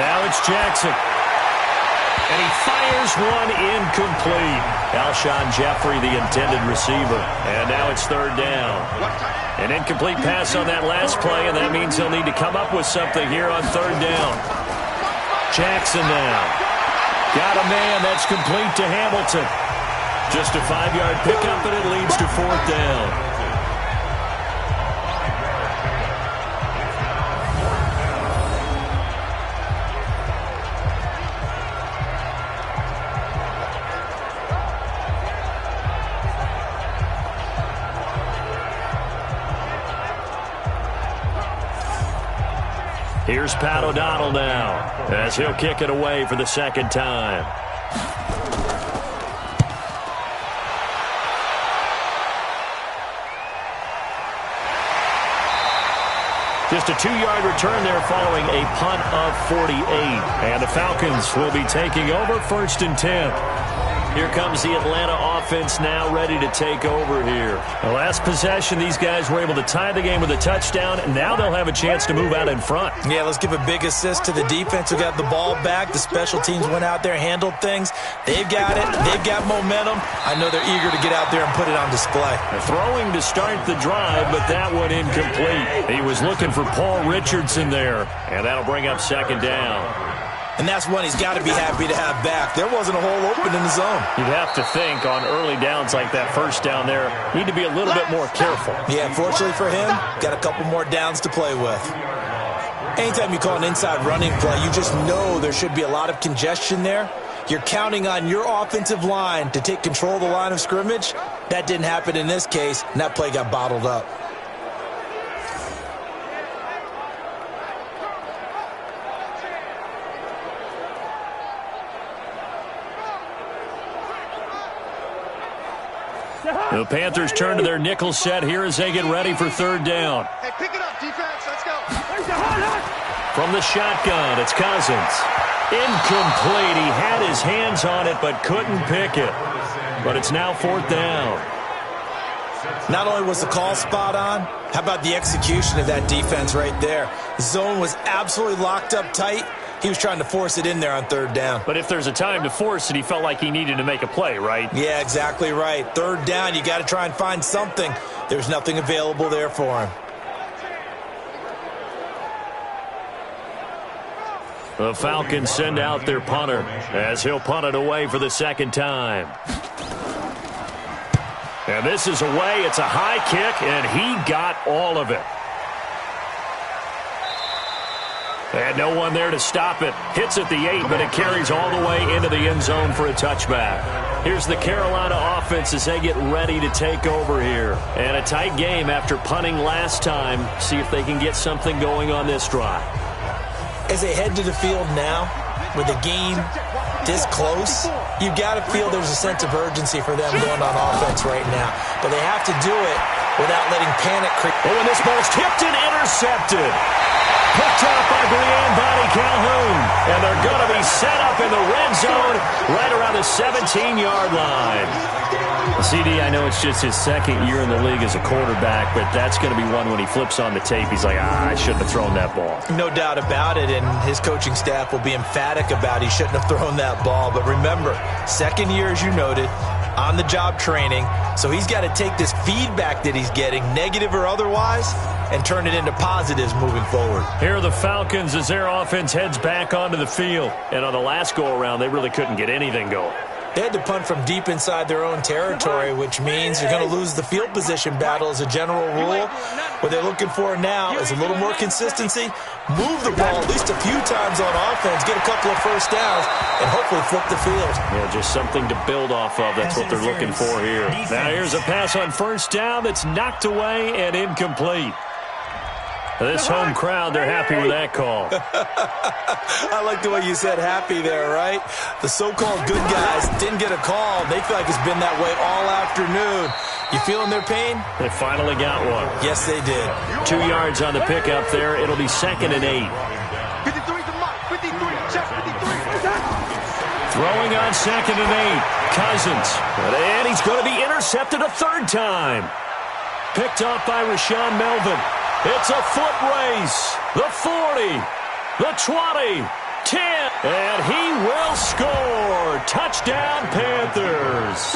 Now it's Jackson. And he fires one incomplete. Alshon Jeffrey, the intended receiver. And now it's 3rd down. An incomplete pass on that last play, and that means he'll need to come up with something here on 3rd down. Jackson now. Got a man that's complete to Hamilton. Just a 5-yard pickup, and it leads to 4th down. Here's Pat O'Donnell now, as he'll kick it away for the 2nd time. Just a 2-yard return there following a punt of 48. And the Falcons will be taking over 1st and 10. Here comes the Atlanta offense now ready to take over here. The last possession, these guys were able to tie the game with a touchdown, and now they'll have a chance to move out in front. Yeah, let's give a big assist to the defense who got the ball back. The special teams went out there, handled things. They've got it. They've got momentum. I know they're eager to get out there and put it on display. They're throwing to start the drive, but that one incomplete. He was looking for Paul Richardson there, and that'll bring up 2nd down. And that's one he's got to be happy to have back. There wasn't a hole open in the zone. You'd have to think on early downs like that 1st down there, need to be a little bit more careful. Yeah, fortunately for him, got a couple more downs to play with. Anytime you call an inside running play, you just know there should be a lot of congestion there. You're counting on your offensive line to take control of the line of scrimmage. That didn't happen in this case, and that play got bottled up. The Panthers turn to their nickel set here as they get ready for 3rd down. Hey, pick it up, defense. Let's go. From the shotgun, it's Cousins. Incomplete. He had his hands on it but couldn't pick it. But it's now 4th down. Not only was the call spot on, how about the execution of that defense right there? The zone was absolutely locked up tight. He was trying to force it in there on 3rd down. But if there's a time to force it, he felt like he needed to make a play, right? Yeah, exactly right. 3rd down, you got to try and find something. There's nothing available there for him. The Falcons send out their punter as he'll punt it away for the 2nd time. And this is away. It's a high kick, and he got all of it. And no one there to stop it. Hits at the 8, but it carries all the way into the end zone for a touchback. Here's the Carolina offense as they get ready to take over here. And a tight game after punting last time. See if they can get something going on this drive. As they head to the field now, with the game this close, you got to feel there's a sense of urgency for them going on offense right now. But they have to do it without letting panic creep. Oh, and this ball's tipped and intercepted. Picked off by Brian Bonnie Calhoun. And they're going to be set up in the red zone right around the 17-yard line. CD, I know it's just his 2nd year in the league as a quarterback, but that's going to be one when he flips on the tape. He's like, I shouldn't have thrown that ball. No doubt about it, and his coaching staff will be emphatic about he shouldn't have thrown that ball. But remember, 2nd year, as you noted, on-the-job training. So he's got to take this feedback that he's getting, negative or otherwise, and turn it into positives moving forward. Here are the Falcons as their offense heads back onto the field. And on the last go-around, they really couldn't get anything going. They had to punt from deep inside their own territory, which means you're going to lose the field position battle as a general rule. What they're looking for now is a little more consistency, move the ball at least a few times on offense, get a couple of 1st downs, and hopefully flip the field. Yeah, just something to build off of. That's what they're looking for here. Now here's a pass on 1st down that's knocked away and incomplete. This home crowd, they're happy with that call. I like the way you said happy there, right? The so-called good guys didn't get a call. They feel like it's been that way all afternoon. You feeling their pain? They finally got one. Yes, they did. 2 yards on the pickup there. It'll be 2nd and 8. 53 to Mike. 53. Check 53. Throwing on 2nd and 8. Cousins. And he's going to be intercepted a 3rd time. Picked off by Rashawn Melvin. It's a foot race. The 40. The 20. 10. And he will score. Touchdown, Panthers.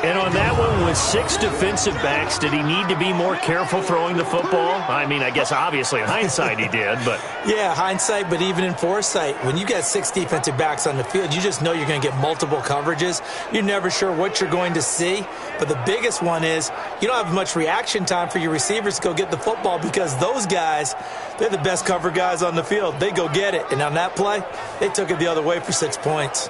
And on that one, with 6 defensive backs, did he need to be more careful throwing the football? I mean, I guess obviously in hindsight he did, but... Yeah, hindsight, but even in foresight, when you got 6 defensive backs on the field, you just know you're going to get multiple coverages. You're never sure what you're going to see. But the biggest one is you don't have much reaction time for your receivers to go get the football because those guys, they're the best cover guys on the field. They go get it. And on that play, they took it the other way for 6 points.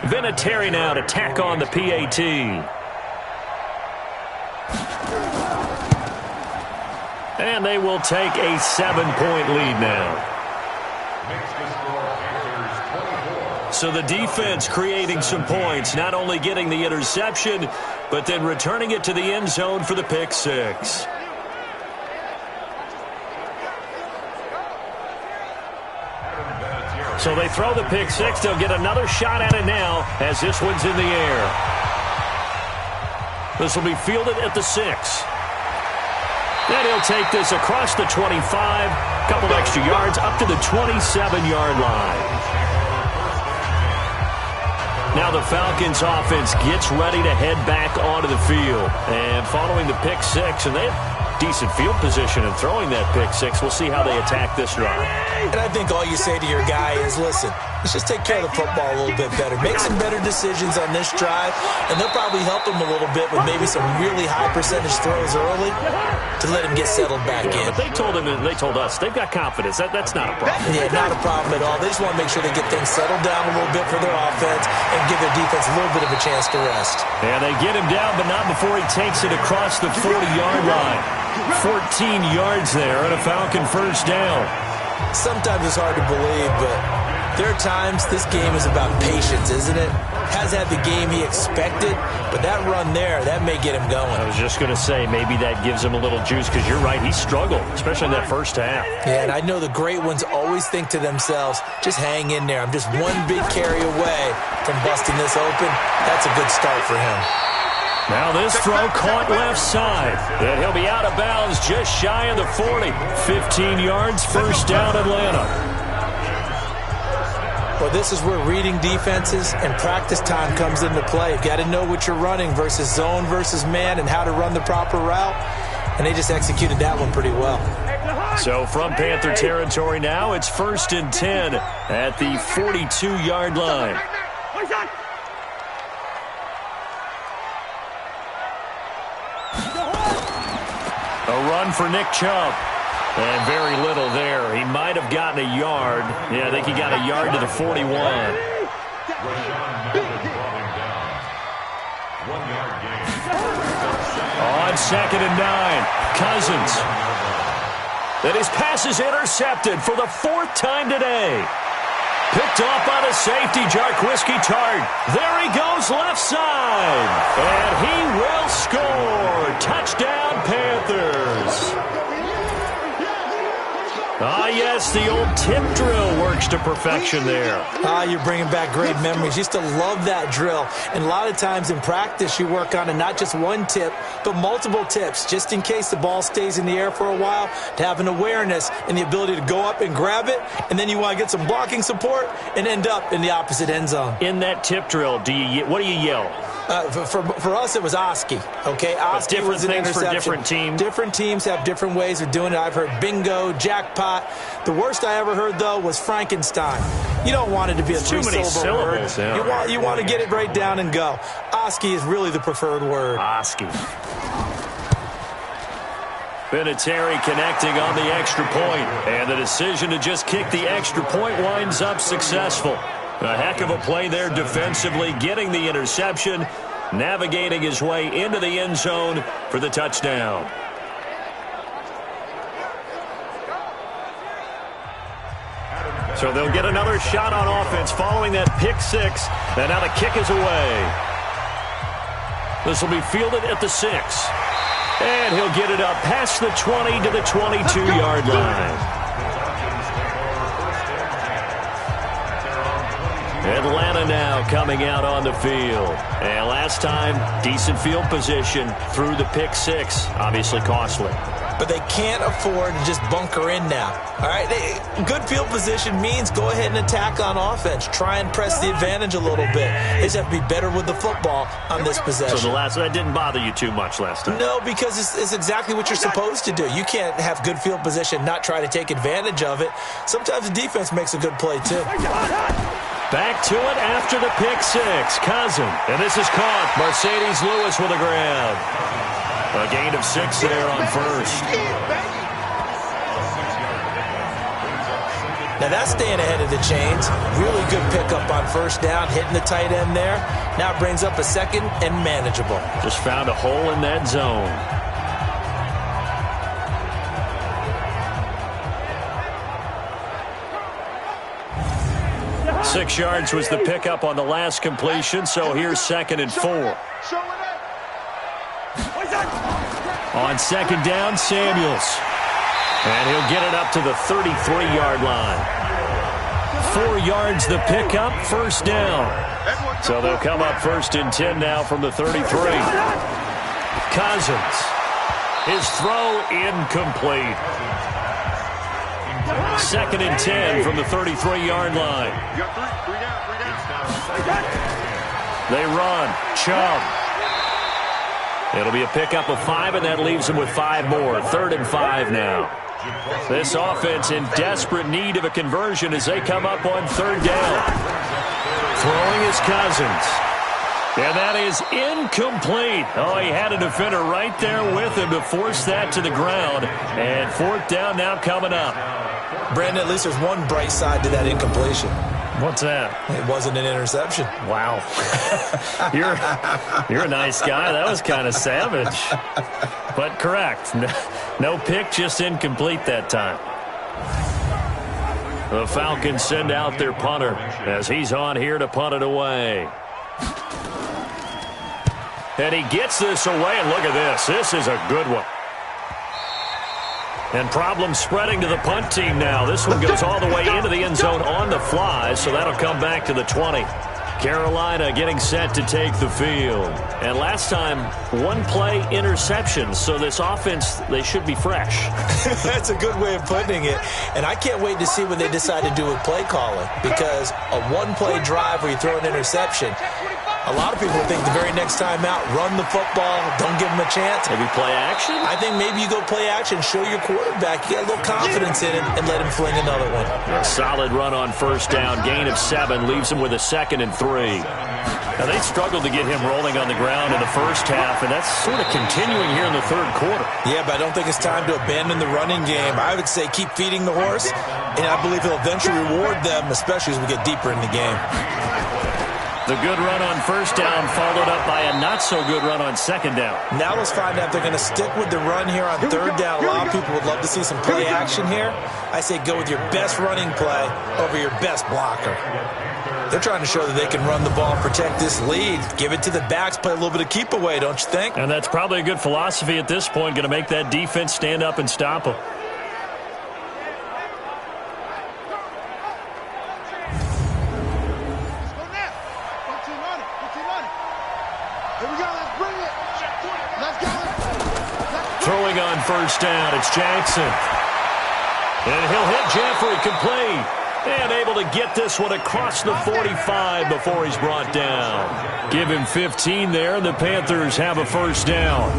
Vinatieri now to tack on the PAT. And they will take a 7-point lead now. So the defense creating some points, not only getting the interception, but then returning it to the end zone for the pick 6. So they throw the pick 6. They'll get another shot at it now as this one's in the air. This will be fielded at the 6. Then he'll take this across the 25. Couple extra yards up to the 27-yard line. Now the Falcons offense gets ready to head back onto the field. And following the pick 6, and they have decent field position and throwing that pick 6. We'll see how they attack this drive. And I think all you say to your guy is, listen, let's just take care of the football a little bit better. Make some better decisions on this drive, and they'll probably help him a little bit with maybe some really high percentage throws early to let him get settled back in. But they told him, and they told us, they've got confidence. That's not a problem. Yeah, not a problem at all. They just want to make sure they get things settled down a little bit for their offense and give their defense a little bit of a chance to rest. And they get him down, but not before he takes it across the 40-yard line. 14 yards there and a Falcon first down. Sometimes it's hard to believe, but there are times this game is about patience, isn't it? Has had the game he expected, but that run there, that may get him going. I was just going to say, maybe that gives him a little juice, because you're right, he struggled, especially in that first half. Yeah, and I know the great ones always think to themselves, just hang in there. I'm just one big carry away from busting this open. That's a good start for him. Now this throw caught left side. And he'll be out of bounds just shy of the 40. 15 yards, first down Atlanta. Well, this is where reading defenses and practice time comes into play. You've got to know what you're running versus zone versus man and how to run the proper route. And they just executed that one pretty well. So from Panther territory now, it's 1st and 10 at the 42-yard line. A run for Nick Chubb. And very little there. He might have gotten a yard. Yeah, I think he got a yard to the 41. On 2nd and 9, Cousins. And his pass is intercepted for the 4th time today. Picked off by the safety, Jarquiski Tart. There he goes left side. And he will score. Touchdown, Panthers. Ah, yes, the old tip drill works to perfection there. Ah, you're bringing back great memories. Used to love that drill. And a lot of times in practice, you work on it, not just one tip, but multiple tips, just in case the ball stays in the air for a while, to have an awareness and the ability to go up and grab it, and then you want to get some blocking support and end up in the opposite end zone. In that tip drill, what do you yell? For us, it was Oski. Okay, Oski different was an things interception. for different teams. Different teams have different ways of doing it. I've heard bingo, jackpot. The worst I ever heard, though, was Frankenstein. You don't want it to be a too many syllables. Word. You want to get it right down and go. Oski is really the preferred word. Oski. Vinatieri connecting on the extra point, and the decision to just kick the extra point winds up successful. A heck of a play there defensively, getting the interception, navigating his way into the end zone for the touchdown. So they'll get another shot on offense following that pick six, and now the kick is away. This will be fielded at the 6. And he'll get it up past the 20 to the 22-yard line. Atlanta now coming out on the field. And last time, decent field position through the pick six. Obviously costly. But they can't afford to just bunker in now. All right, good field position means go ahead and attack on offense. Try and press the advantage a little bit. They just have to be better with the football on this possession. So that didn't bother you too much last time? No, because it's exactly what you're supposed to do. You can't have good field position, not try to take advantage of it. Sometimes the defense makes a good play, too. Back to it after the pick six. Cousin. And this is caught. Mercedes Lewis with a grab. A gain of 6 there on first. Now that's staying ahead of the chains. Really good pickup on first down, hitting the tight end there. Now it brings up a second and manageable. Just found a hole in that zone. Six yards was the pickup on the last completion, so here's 2nd and 4. On second down, Samuels. And he'll get it up to the 33-yard line. 4 yards the pickup, first down. So they'll come up 1st and 10 now from the 33. Cousins. His throw incomplete. 2nd and 10 from the 33-yard line. They run. Chubb. It'll be a pickup of 5, and that leaves them with 5 more. 3rd and 5 now. This offense in desperate need of a conversion as they come up on 3rd down. Throwing is Cousins. And that is incomplete. Oh, he had a defender right there with him to force that to the ground. And 4th down now coming up. Brandon, at least there's one bright side to that incompletion. What's that? It wasn't an interception. Wow. You're a nice guy. That was kind of savage. But correct. No pick, just incomplete that time. The Falcons send out their punter as he's on here to punt it away. And he gets this away, and look at this. This is a good one. And problems spreading to the punt team now. This one goes all the way into the end zone on the fly, so that'll come back to the 20. Carolina getting set to take the field. And last time, 1-play interception, so this offense, they should be fresh. That's a good way of putting it. And I can't wait to see what they decide to do with play calling, because a 1-play drive where you throw an interception, a lot of people think the very next time out, run the football, don't give them a chance. Maybe play action? I think maybe you go play action, show your quarterback, you got a little confidence in him, and let him fling another one. A solid run on first down, gain of 7, leaves him with a 2nd and 3. Now, they struggled to get him rolling on the ground in the first half, and that's sort of continuing here in the 3rd quarter. Yeah, but I don't think it's time to abandon the running game. I would say keep feeding the horse, and I believe he'll eventually reward them, especially as we get deeper in the game. The good run on first down followed up by a not-so-good run on 2nd down. Now let's find out if they're going to stick with the run here on 3rd down. A lot of people would love to see some play action here. I say go with your best running play over your best blocker. They're trying to show that they can run the ball, protect this lead, give it to the backs, play a little bit of keep away, don't you think? And that's probably a good philosophy at this point, going to make that defense stand up and stop them. Throwing on first down, it's Jackson. And he'll hit Jeffrey, complete. And able to get this one across the 45 before he's brought down. Give him 15 there. The Panthers have a first down.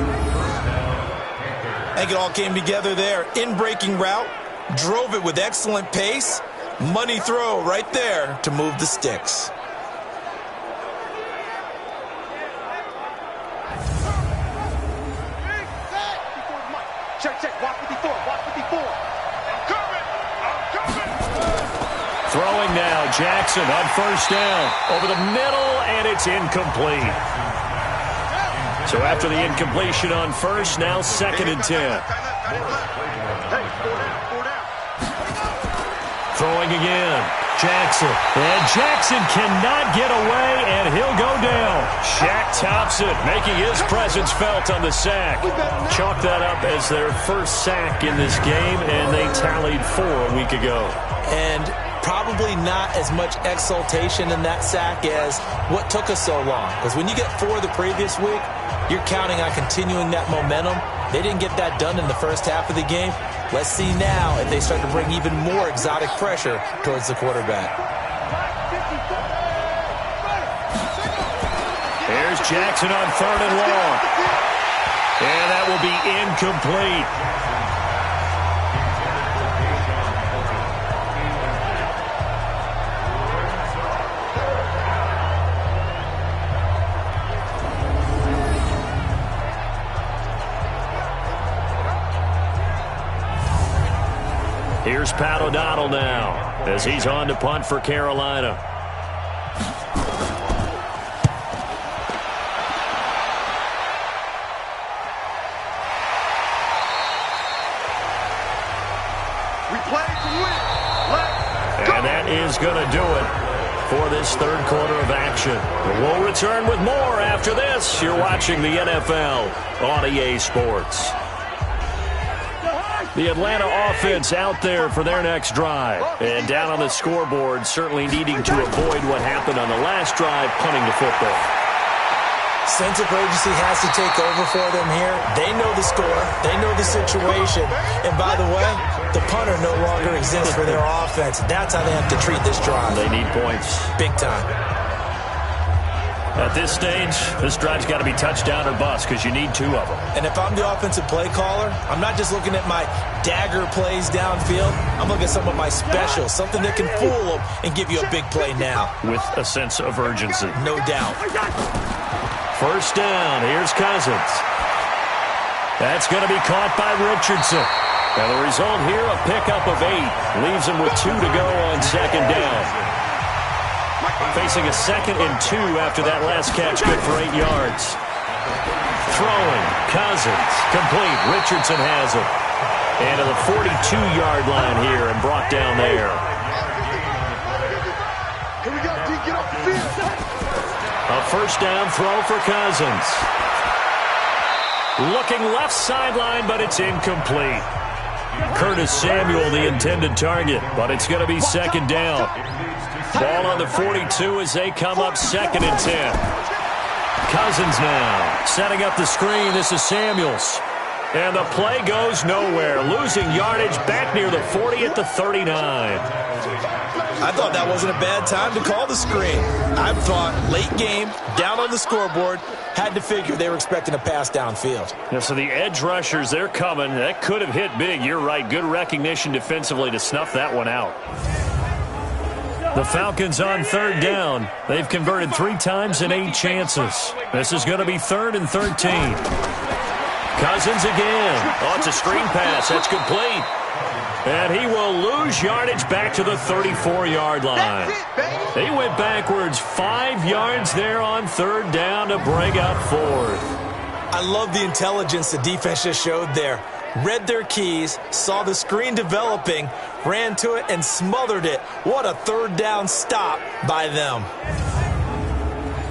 I think it all came together there. In-breaking route. Drove it with excellent pace. Money throw right there to move the sticks. Check, watch 54, watch 54. I'm coming. Throwing now, Jackson on first down. Over the middle, and it's incomplete. So after the incompletion on first, now 2nd and 10. Throwing again, Jackson. And Jackson cannot get away, and he'll go down. Shaq Thompson making his presence felt on the sack. Chalk that up as their first sack in this game, and they tallied 4 a week ago. And probably not as much exultation in that sack as what took us so long. Because when you get 4 the previous week, you're counting on continuing that momentum. They didn't get that done in the first half of the game. Let's see now if they start to bring even more exotic pressure towards the quarterback. Here's Jackson on 3rd and long. And that will be incomplete. Here's Pat O'Donnell now as he's on to punt for Carolina. We play to win. Let's go. And that is going to do it for this 3rd quarter of action. We'll return with more after this. You're watching the NFL on EA Sports. The Atlanta offense out there for their next drive. And down on the scoreboard, certainly needing to avoid what happened on the last drive, punting the football. Sense of urgency has to take over for them here. They know the score. They know the situation. And by the way, the punter no longer exists for their offense. That's how they have to treat this drive. They need points. Big time. At this stage, this drive's got to be touchdown or bust because you need 2 of them. And if I'm the offensive play caller, I'm not just looking at my dagger plays downfield. I'm looking at some of my specials, something that can fool them and give you a big play now. With a sense of urgency. No doubt. First down, here's Cousins. That's going to be caught by Richardson. And the result here, a pickup of 8. Leaves him with 2 to go on 2nd down. Facing a 2nd and 2 after that last catch, good for 8 yards. Throwing, Cousins, complete. Richardson has it. And to the 42-yard line here and brought down there. Here we go, D, get off the field. A first down throw for Cousins. Looking left sideline, but it's incomplete. Curtis Samuel, the intended target, but it's going to be 2nd down. Ball on the 42 as they come up 2nd and 10. Cousins now setting up the screen. This is Samuels. And the play goes nowhere. Losing yardage back near the 40 at the 39. I thought that wasn't a bad time to call the screen. I thought late game, down on the scoreboard, had to figure they were expecting a pass downfield. Yeah, so the edge rushers, they're coming. That could have hit big. You're right. Good recognition defensively to snuff that one out. The Falcons on 3rd down. They've converted 3 times in 8 chances. This is going to be 3rd and 13. Cousins again. Oh, it's a screen pass. That's complete. And he will lose yardage back to the 34-yard line. He went backwards 5 yards there on 3rd down to bring up 4th. I love the intelligence the defense just showed there. Read their keys, saw the screen developing, ran to it, and smothered it. What a 3rd down stop by them.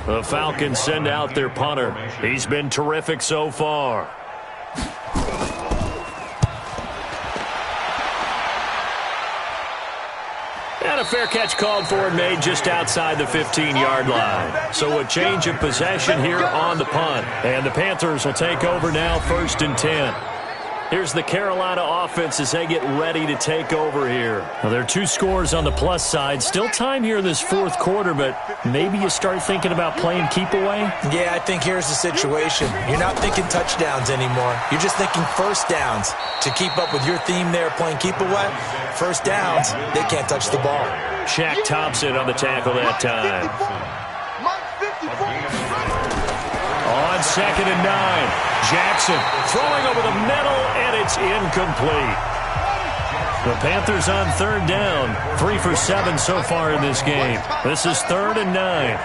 The Falcons send out their punter. He's been terrific so far. And a fair catch called for and made just outside the 15-yard line. So a change of possession here on the punt. And the Panthers will take over now 1st and 10. Here's the Carolina offense as they get ready to take over here. Well, there are 2 scores on the plus side. Still time here in this fourth quarter, but maybe you start thinking about playing keep away? Yeah, I think here's the situation. You're not thinking touchdowns anymore. You're just thinking first downs. To keep up with your theme there, playing keep away, first downs, they can't touch the ball. Shaq Thompson on the tackle that time. On 2nd and 9. Jackson throwing over the middle, and it's incomplete. The Panthers on 3rd down. 3 for 7 so far in this game. This is 3rd and 9.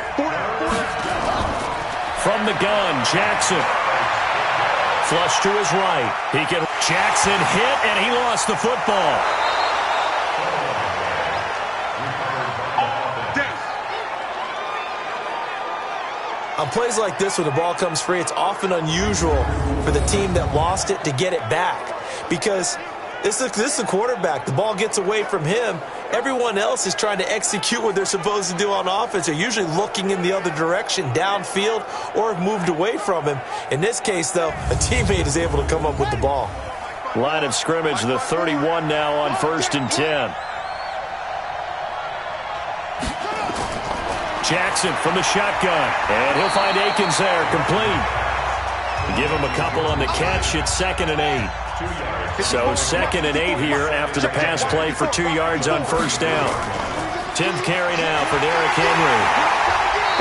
From the gun, Jackson. Flush to his right. Jackson hit, and he lost the football. On plays like this, when the ball comes free, it's often unusual for the team that lost it to get it back. Because this is a quarterback. The ball gets away from him. Everyone else is trying to execute what they're supposed to do on offense. They're usually looking in the other direction, downfield, or have moved away from him. In this case, though, a teammate is able to come up with the ball. Line of scrimmage, the 31 now on 1st and 10. Jackson from the shotgun, and he'll find Akins there, complete. Give him a couple on the catch. It's 2nd and 8. So 2nd and 8 here after the pass play for 2 yards on 1st down. 10th carry now for Derrick Henry.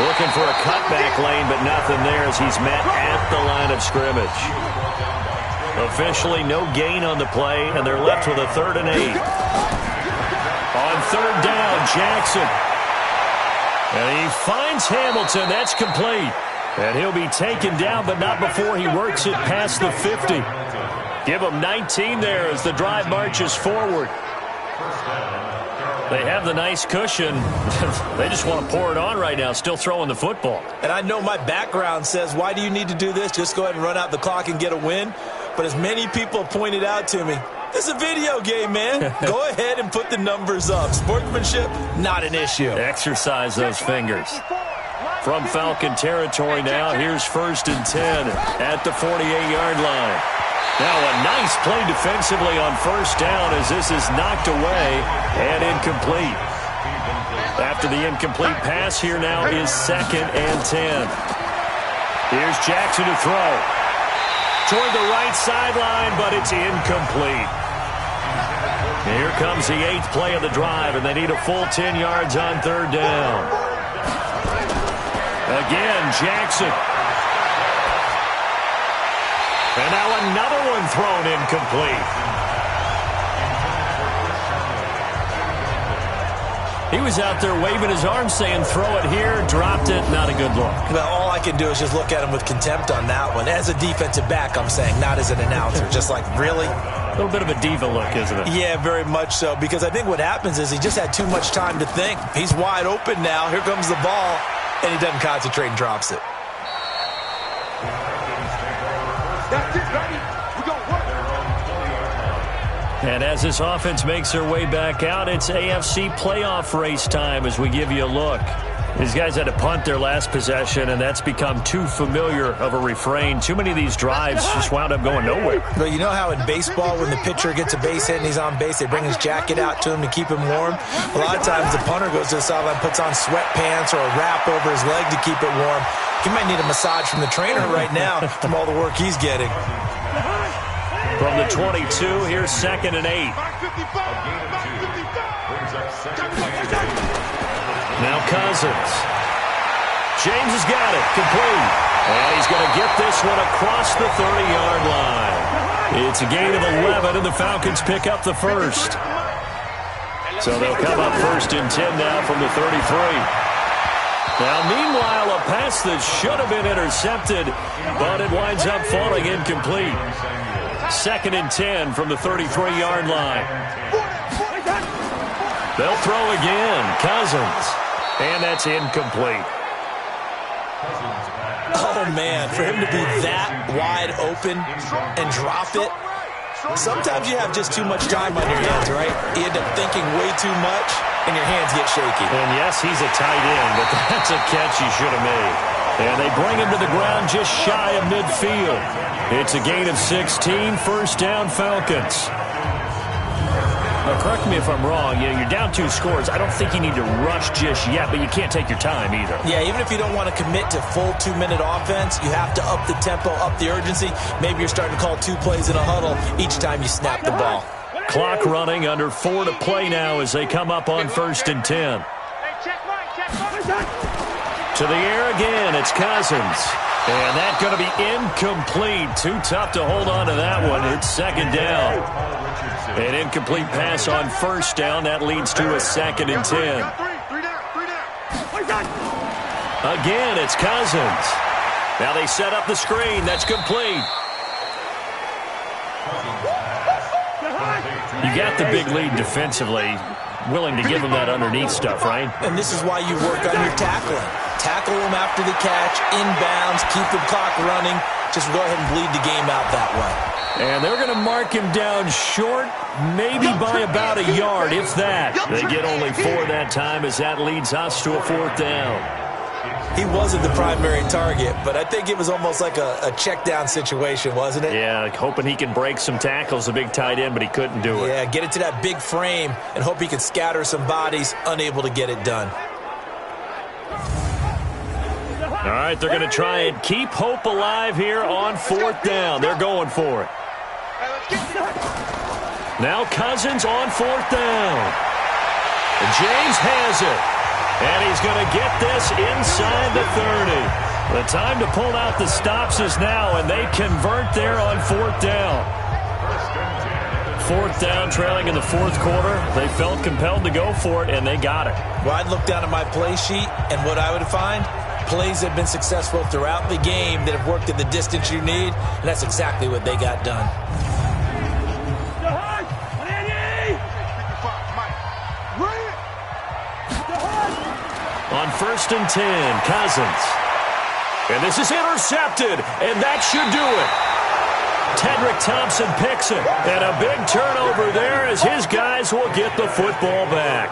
Looking for a cutback lane, but nothing there as he's met at the line of scrimmage. Officially no gain on the play, and they're left with a 3rd and 8. On 3rd down, Jackson. And he finds Hamilton. That's complete. And he'll be taken down, but not before he works it past the 50. Give him 19 there as the drive marches forward. They have the nice cushion. They just want to pour it on right now, still throwing the football. And I know my background says, why do you need to do this? Just go ahead and run out the clock and get a win. But as many people pointed out to me, this is a video game, man. Go ahead and put the numbers up. Sportsmanship, not an issue. Exercise those fingers. From Falcon territory now, here's 1st and 10 at the 48-yard line. Now a nice play defensively on 1st down as this is knocked away and incomplete. After the incomplete pass, here now is 2nd and 10. Here's Jackson to throw. Toward the right sideline, but it's incomplete. Here comes the 8th play of the drive, and they need a full 10 yards on 3rd down. Again, Jackson. And now another one thrown incomplete. He was out there waving his arms saying, throw it here, dropped it, not a good look. Well, all I can do is just look at him with contempt on that one. As a defensive back, I'm saying, not as an announcer. Just like, really? A little bit of a diva look, isn't it? Yeah, very much so. Because I think what happens is he just had too much time to think. He's wide open now. Here comes the ball. And he doesn't concentrate and drops it. That's it, baby. We're going to work. And as this offense makes their way back out, it's AFC playoff race time as we give you a look. These guys had to punt their last possession, and that's become too familiar of a refrain. Too many of these drives just wound up going nowhere. But you know how in baseball, when the pitcher gets a base hit and he's on base, they bring his jacket out to him to keep him warm? A lot of times the punter goes to the sideline, puts on sweatpants or a wrap over his leg to keep it warm. He might need a massage from the trainer right now from all the work he's getting. From the 22, here's 2nd and 8. Now Cousins. James has got it, complete. And he's going to get this one across the 30-yard line. It's a gain of 11, and the Falcons pick up the first. So they'll come up 1st and 10 now from the 33. Now, meanwhile, a pass that should have been intercepted, but it winds up falling incomplete. 2nd and 10 from the 33-yard line. They'll throw again. Cousins. And that's incomplete. Oh, man, for him to be that wide open and drop it. Sometimes you have just too much time on your hands, right? You end up thinking way too much, and your hands get shaky. And yes, he's a tight end, but that's a catch he should have made. And they bring him to the ground just shy of midfield. It's a gain of 16, first down Falcons. Now, correct me if I'm wrong. You're down 2 scores. I don't think you need to rush just yet, but you can't take your time either. Yeah, even if you don't want to commit to full 2-minute offense, you have to up the tempo, up the urgency. Maybe you're starting to call 2 plays in a huddle each time you snap the ball. Clock running, under 4 to play now as they come up on 1st and 10. To the air again, it's Cousins. And that's going to be incomplete. Too tough to hold on to that one. It's 2nd down. An incomplete pass on 1st down. That leads to a 2nd and 10. Again, it's Cousins. Now they set up the screen. That's complete. You got the big lead defensively. Willing to give them that underneath stuff, right? And this is why you work on your tackling. Tackle them after the catch, inbounds, keep the clock running. Just go ahead and bleed the game out that way. And they're going to mark him down short, maybe by about a yard, if that. They get only 4 that time as that leads us to a 4th down. He wasn't the primary target, but I think it was almost like a check down situation, wasn't it? Yeah, hoping he can break some tackles, a big tight end, but he couldn't do it. Yeah, get it to that big frame and hope he can scatter some bodies, unable to get it done. All right, they're going to try and keep hope alive here on 4th down. They're going for it. Now Cousins on 4th down. And James has it. And he's going to get this inside the 30. The time to pull out the stops is now, and they convert there on 4th down. 4th down, trailing in the 4th quarter. They felt compelled to go for it, and they got it. Well, I'd look down at my play sheet, and what I would find, plays that have been successful throughout the game that have worked in the distance you need, and that's exactly what they got done. On 1st and 10, Cousins. And this is intercepted, and that should do it. Tedrick Thompson picks it, and a big turnover there as his guys will get the football back.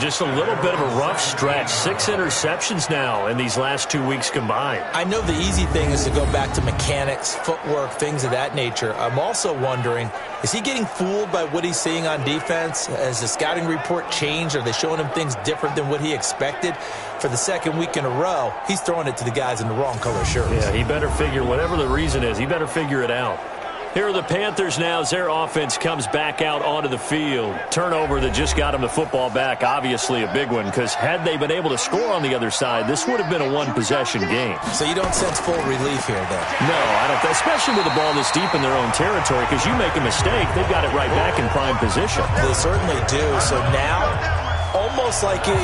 Just a little bit of a rough stretch. 6 interceptions now in these last 2 weeks combined. I know the easy thing is to go back to mechanics, footwork, things of that nature. I'm also wondering, is he getting fooled by what he's seeing on defense? Has the scouting report changed? Are they showing him things different than what he expected? For the 2nd week in a row, he's throwing it to the guys in the wrong color shirts. Yeah, he better figure, whatever the reason is, he better figure it out. Here are the Panthers now as their offense comes back out onto the field. Turnover that just got them the football back, obviously a big one, because had they been able to score on the other side, this would have been a 1-possession game. So you don't sense full relief here, then? No, I don't, especially with the ball this deep in their own territory, because you make a mistake, they've got it right back in prime position. They certainly do. So now, almost like a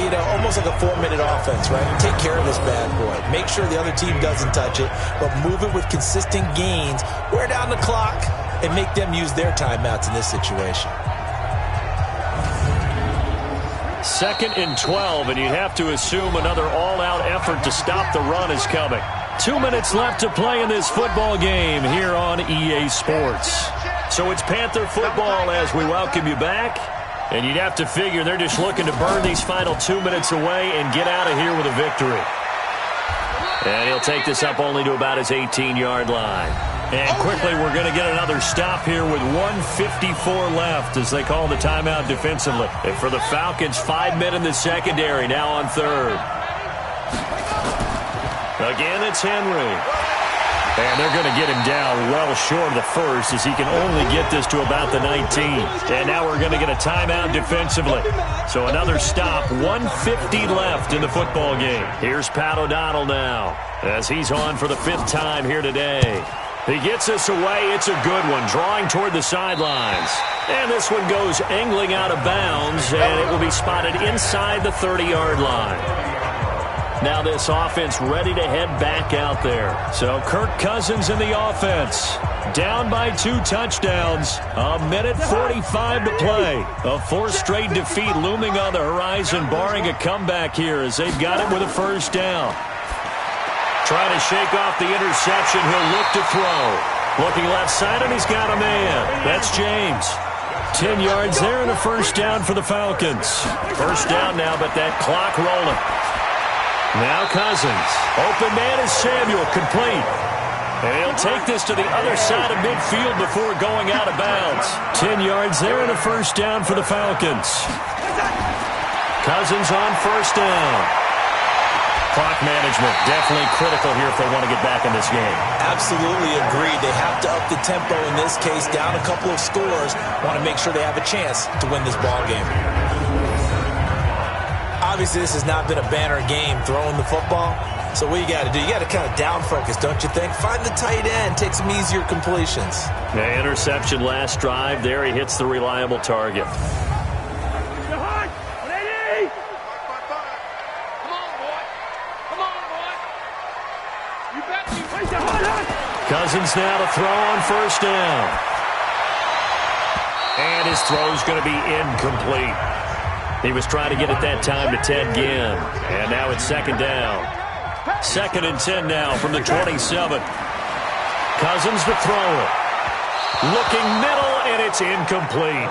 4-minute offense, right? Take care of this bad boy. Make sure the other team doesn't touch it, but move it with consistent gains, wear down the clock, and make them use their timeouts in this situation. 2nd and 12, and you'd have to assume another all-out effort to stop the run is coming. 2 minutes left to play in this football game here on EA Sports. So it's Panther football as we welcome you back. And you'd have to figure they're just looking to burn these final 2 minutes away and get out of here with a victory. And he'll take this up only to about his 18-yard line. And quickly, we're going to get another stop here with 1:54 left as they call the timeout defensively. And for the Falcons, 5 men in the secondary, now on 3rd. Again, it's Henry. And they're going to get him down well short of the 1st as he can only get this to about the 19. And now we're going to get a timeout defensively. So another stop, 1:50 left in the football game. Here's Pat O'Donnell now as he's on for the 5th time here today. He gets this away. It's a good one, drawing toward the sidelines. And this one goes angling out of bounds, and it will be spotted inside the 30-yard line. Now this offense ready to head back out there. So Kirk Cousins in the offense. Down by 2 touchdowns. 1:45 to play. A 4th straight defeat looming on the horizon, barring a comeback here as they've got it with a 1st down. Trying to shake off the interception. He'll look to throw. Looking left side, and he's got a man. That's James. 10 yards there and a 1st down for the Falcons. 1st down now, but that clock rolling. Now Cousins. Open man is Samuel, complete. And he'll take this to the other side of midfield before going out of bounds. 10 yards there and a first down for the Falcons. Cousins on first down. Clock management definitely critical here if they want to get back in this game. Absolutely agreed. They have to up the tempo in this case, down a couple of scores. Want to make sure they have a chance to win this ball game. Obviously, this has not been a banner game throwing the football. So what you got to do, you got to kind of down focus, don't you think? Find the tight end, take some easier completions. The interception last drive. There he hits the reliable target. Cousins now to throw on first down. And his throw's going to be incomplete. He was trying to get it that time to Ted Ginn. And now it's second down. 2nd and 10 now from the 27. Cousins to throw it. Looking middle, and it's incomplete.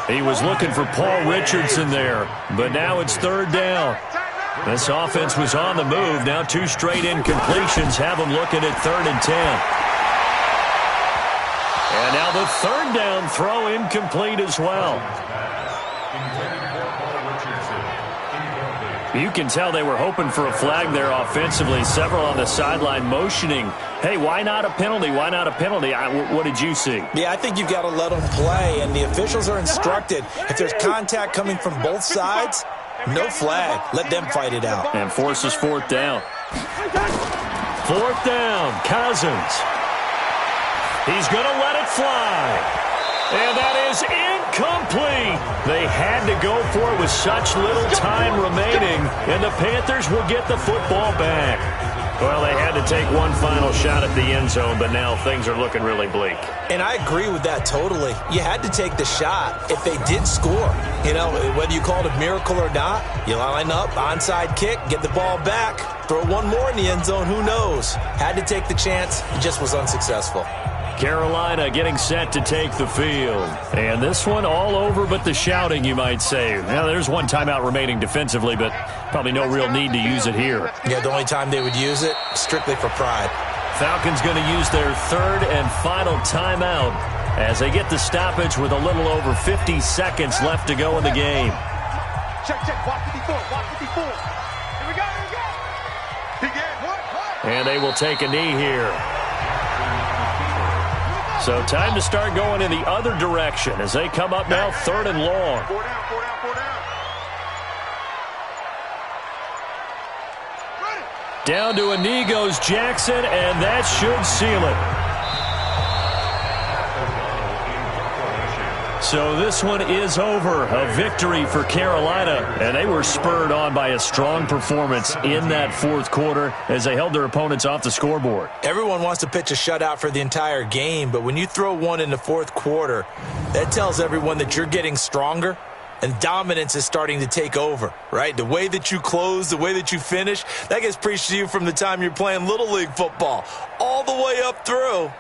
He was looking for Paul Richardson there, but now it's 3rd down. This offense was on the move. Now 2 straight incompletions have them looking at 3rd and 10. And now the 3rd down throw incomplete as well. You can tell they were hoping for a flag there offensively. Several on the sideline motioning, hey, why not a penalty? Why not a penalty? What did you see? Yeah, I think you've got to let them play, and the officials are instructed. If there's contact coming from both sides, no flag. Let them fight it out. And forces 4th down. 4th down, Cousins. He's going to let it fly. And that is incomplete. They had to go for it with such little time remaining, and the Panthers will get the football back. Well, they had to take one final shot at the end zone, but now things are looking really bleak. And I agree with that totally. You had to take the shot if they did score. You know, whether you call it a miracle or not, you line up, onside kick, get the ball back, throw one more in the end zone, who knows? Had to take the chance, it just was unsuccessful. Carolina getting set to take the field. And this one all over but the shouting, you might say. Now, there's one timeout remaining defensively, but probably no real need to use it here. Yeah, the only time they would use it, strictly for pride. Falcons going to use their 3rd and final timeout as they get the stoppage with a little over 50 seconds left to go in the game. Check, watch 54, watch 54. Here we go. And they will take a knee here. So time to start going in the other direction as they come up now 3rd and long. 4 down. Down to a knee goes Jackson, and that should seal it. So this one is over. A victory for Carolina, and they were spurred on by a strong performance in that 4th quarter as they held their opponents off the scoreboard. Everyone wants to pitch a shutout for the entire game, but when you throw one in the 4th quarter, that tells everyone that you're getting stronger and dominance is starting to take over, right? The way that you close, the way that you finish, that gets preached to you from the time you're playing Little League football all the way up through.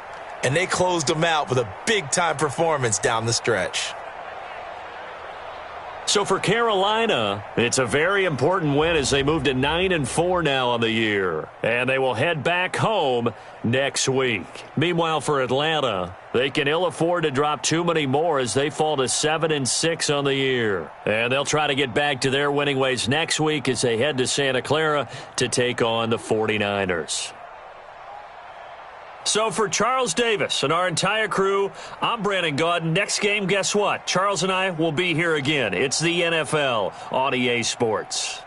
And they closed them out with a big-time performance down the stretch. So for Carolina, it's a very important win as they move to 9-4 now on the year. And they will head back home next week. Meanwhile, for Atlanta, they can ill afford to drop too many more as they fall to 7-6 on the year. And they'll try to get back to their winning ways next week as they head to Santa Clara to take on the 49ers. So for Charles Davis and our entire crew, I'm Brandon Gaudin. Next game, guess what? Charles and I will be here again. It's the NFL on EA Sports.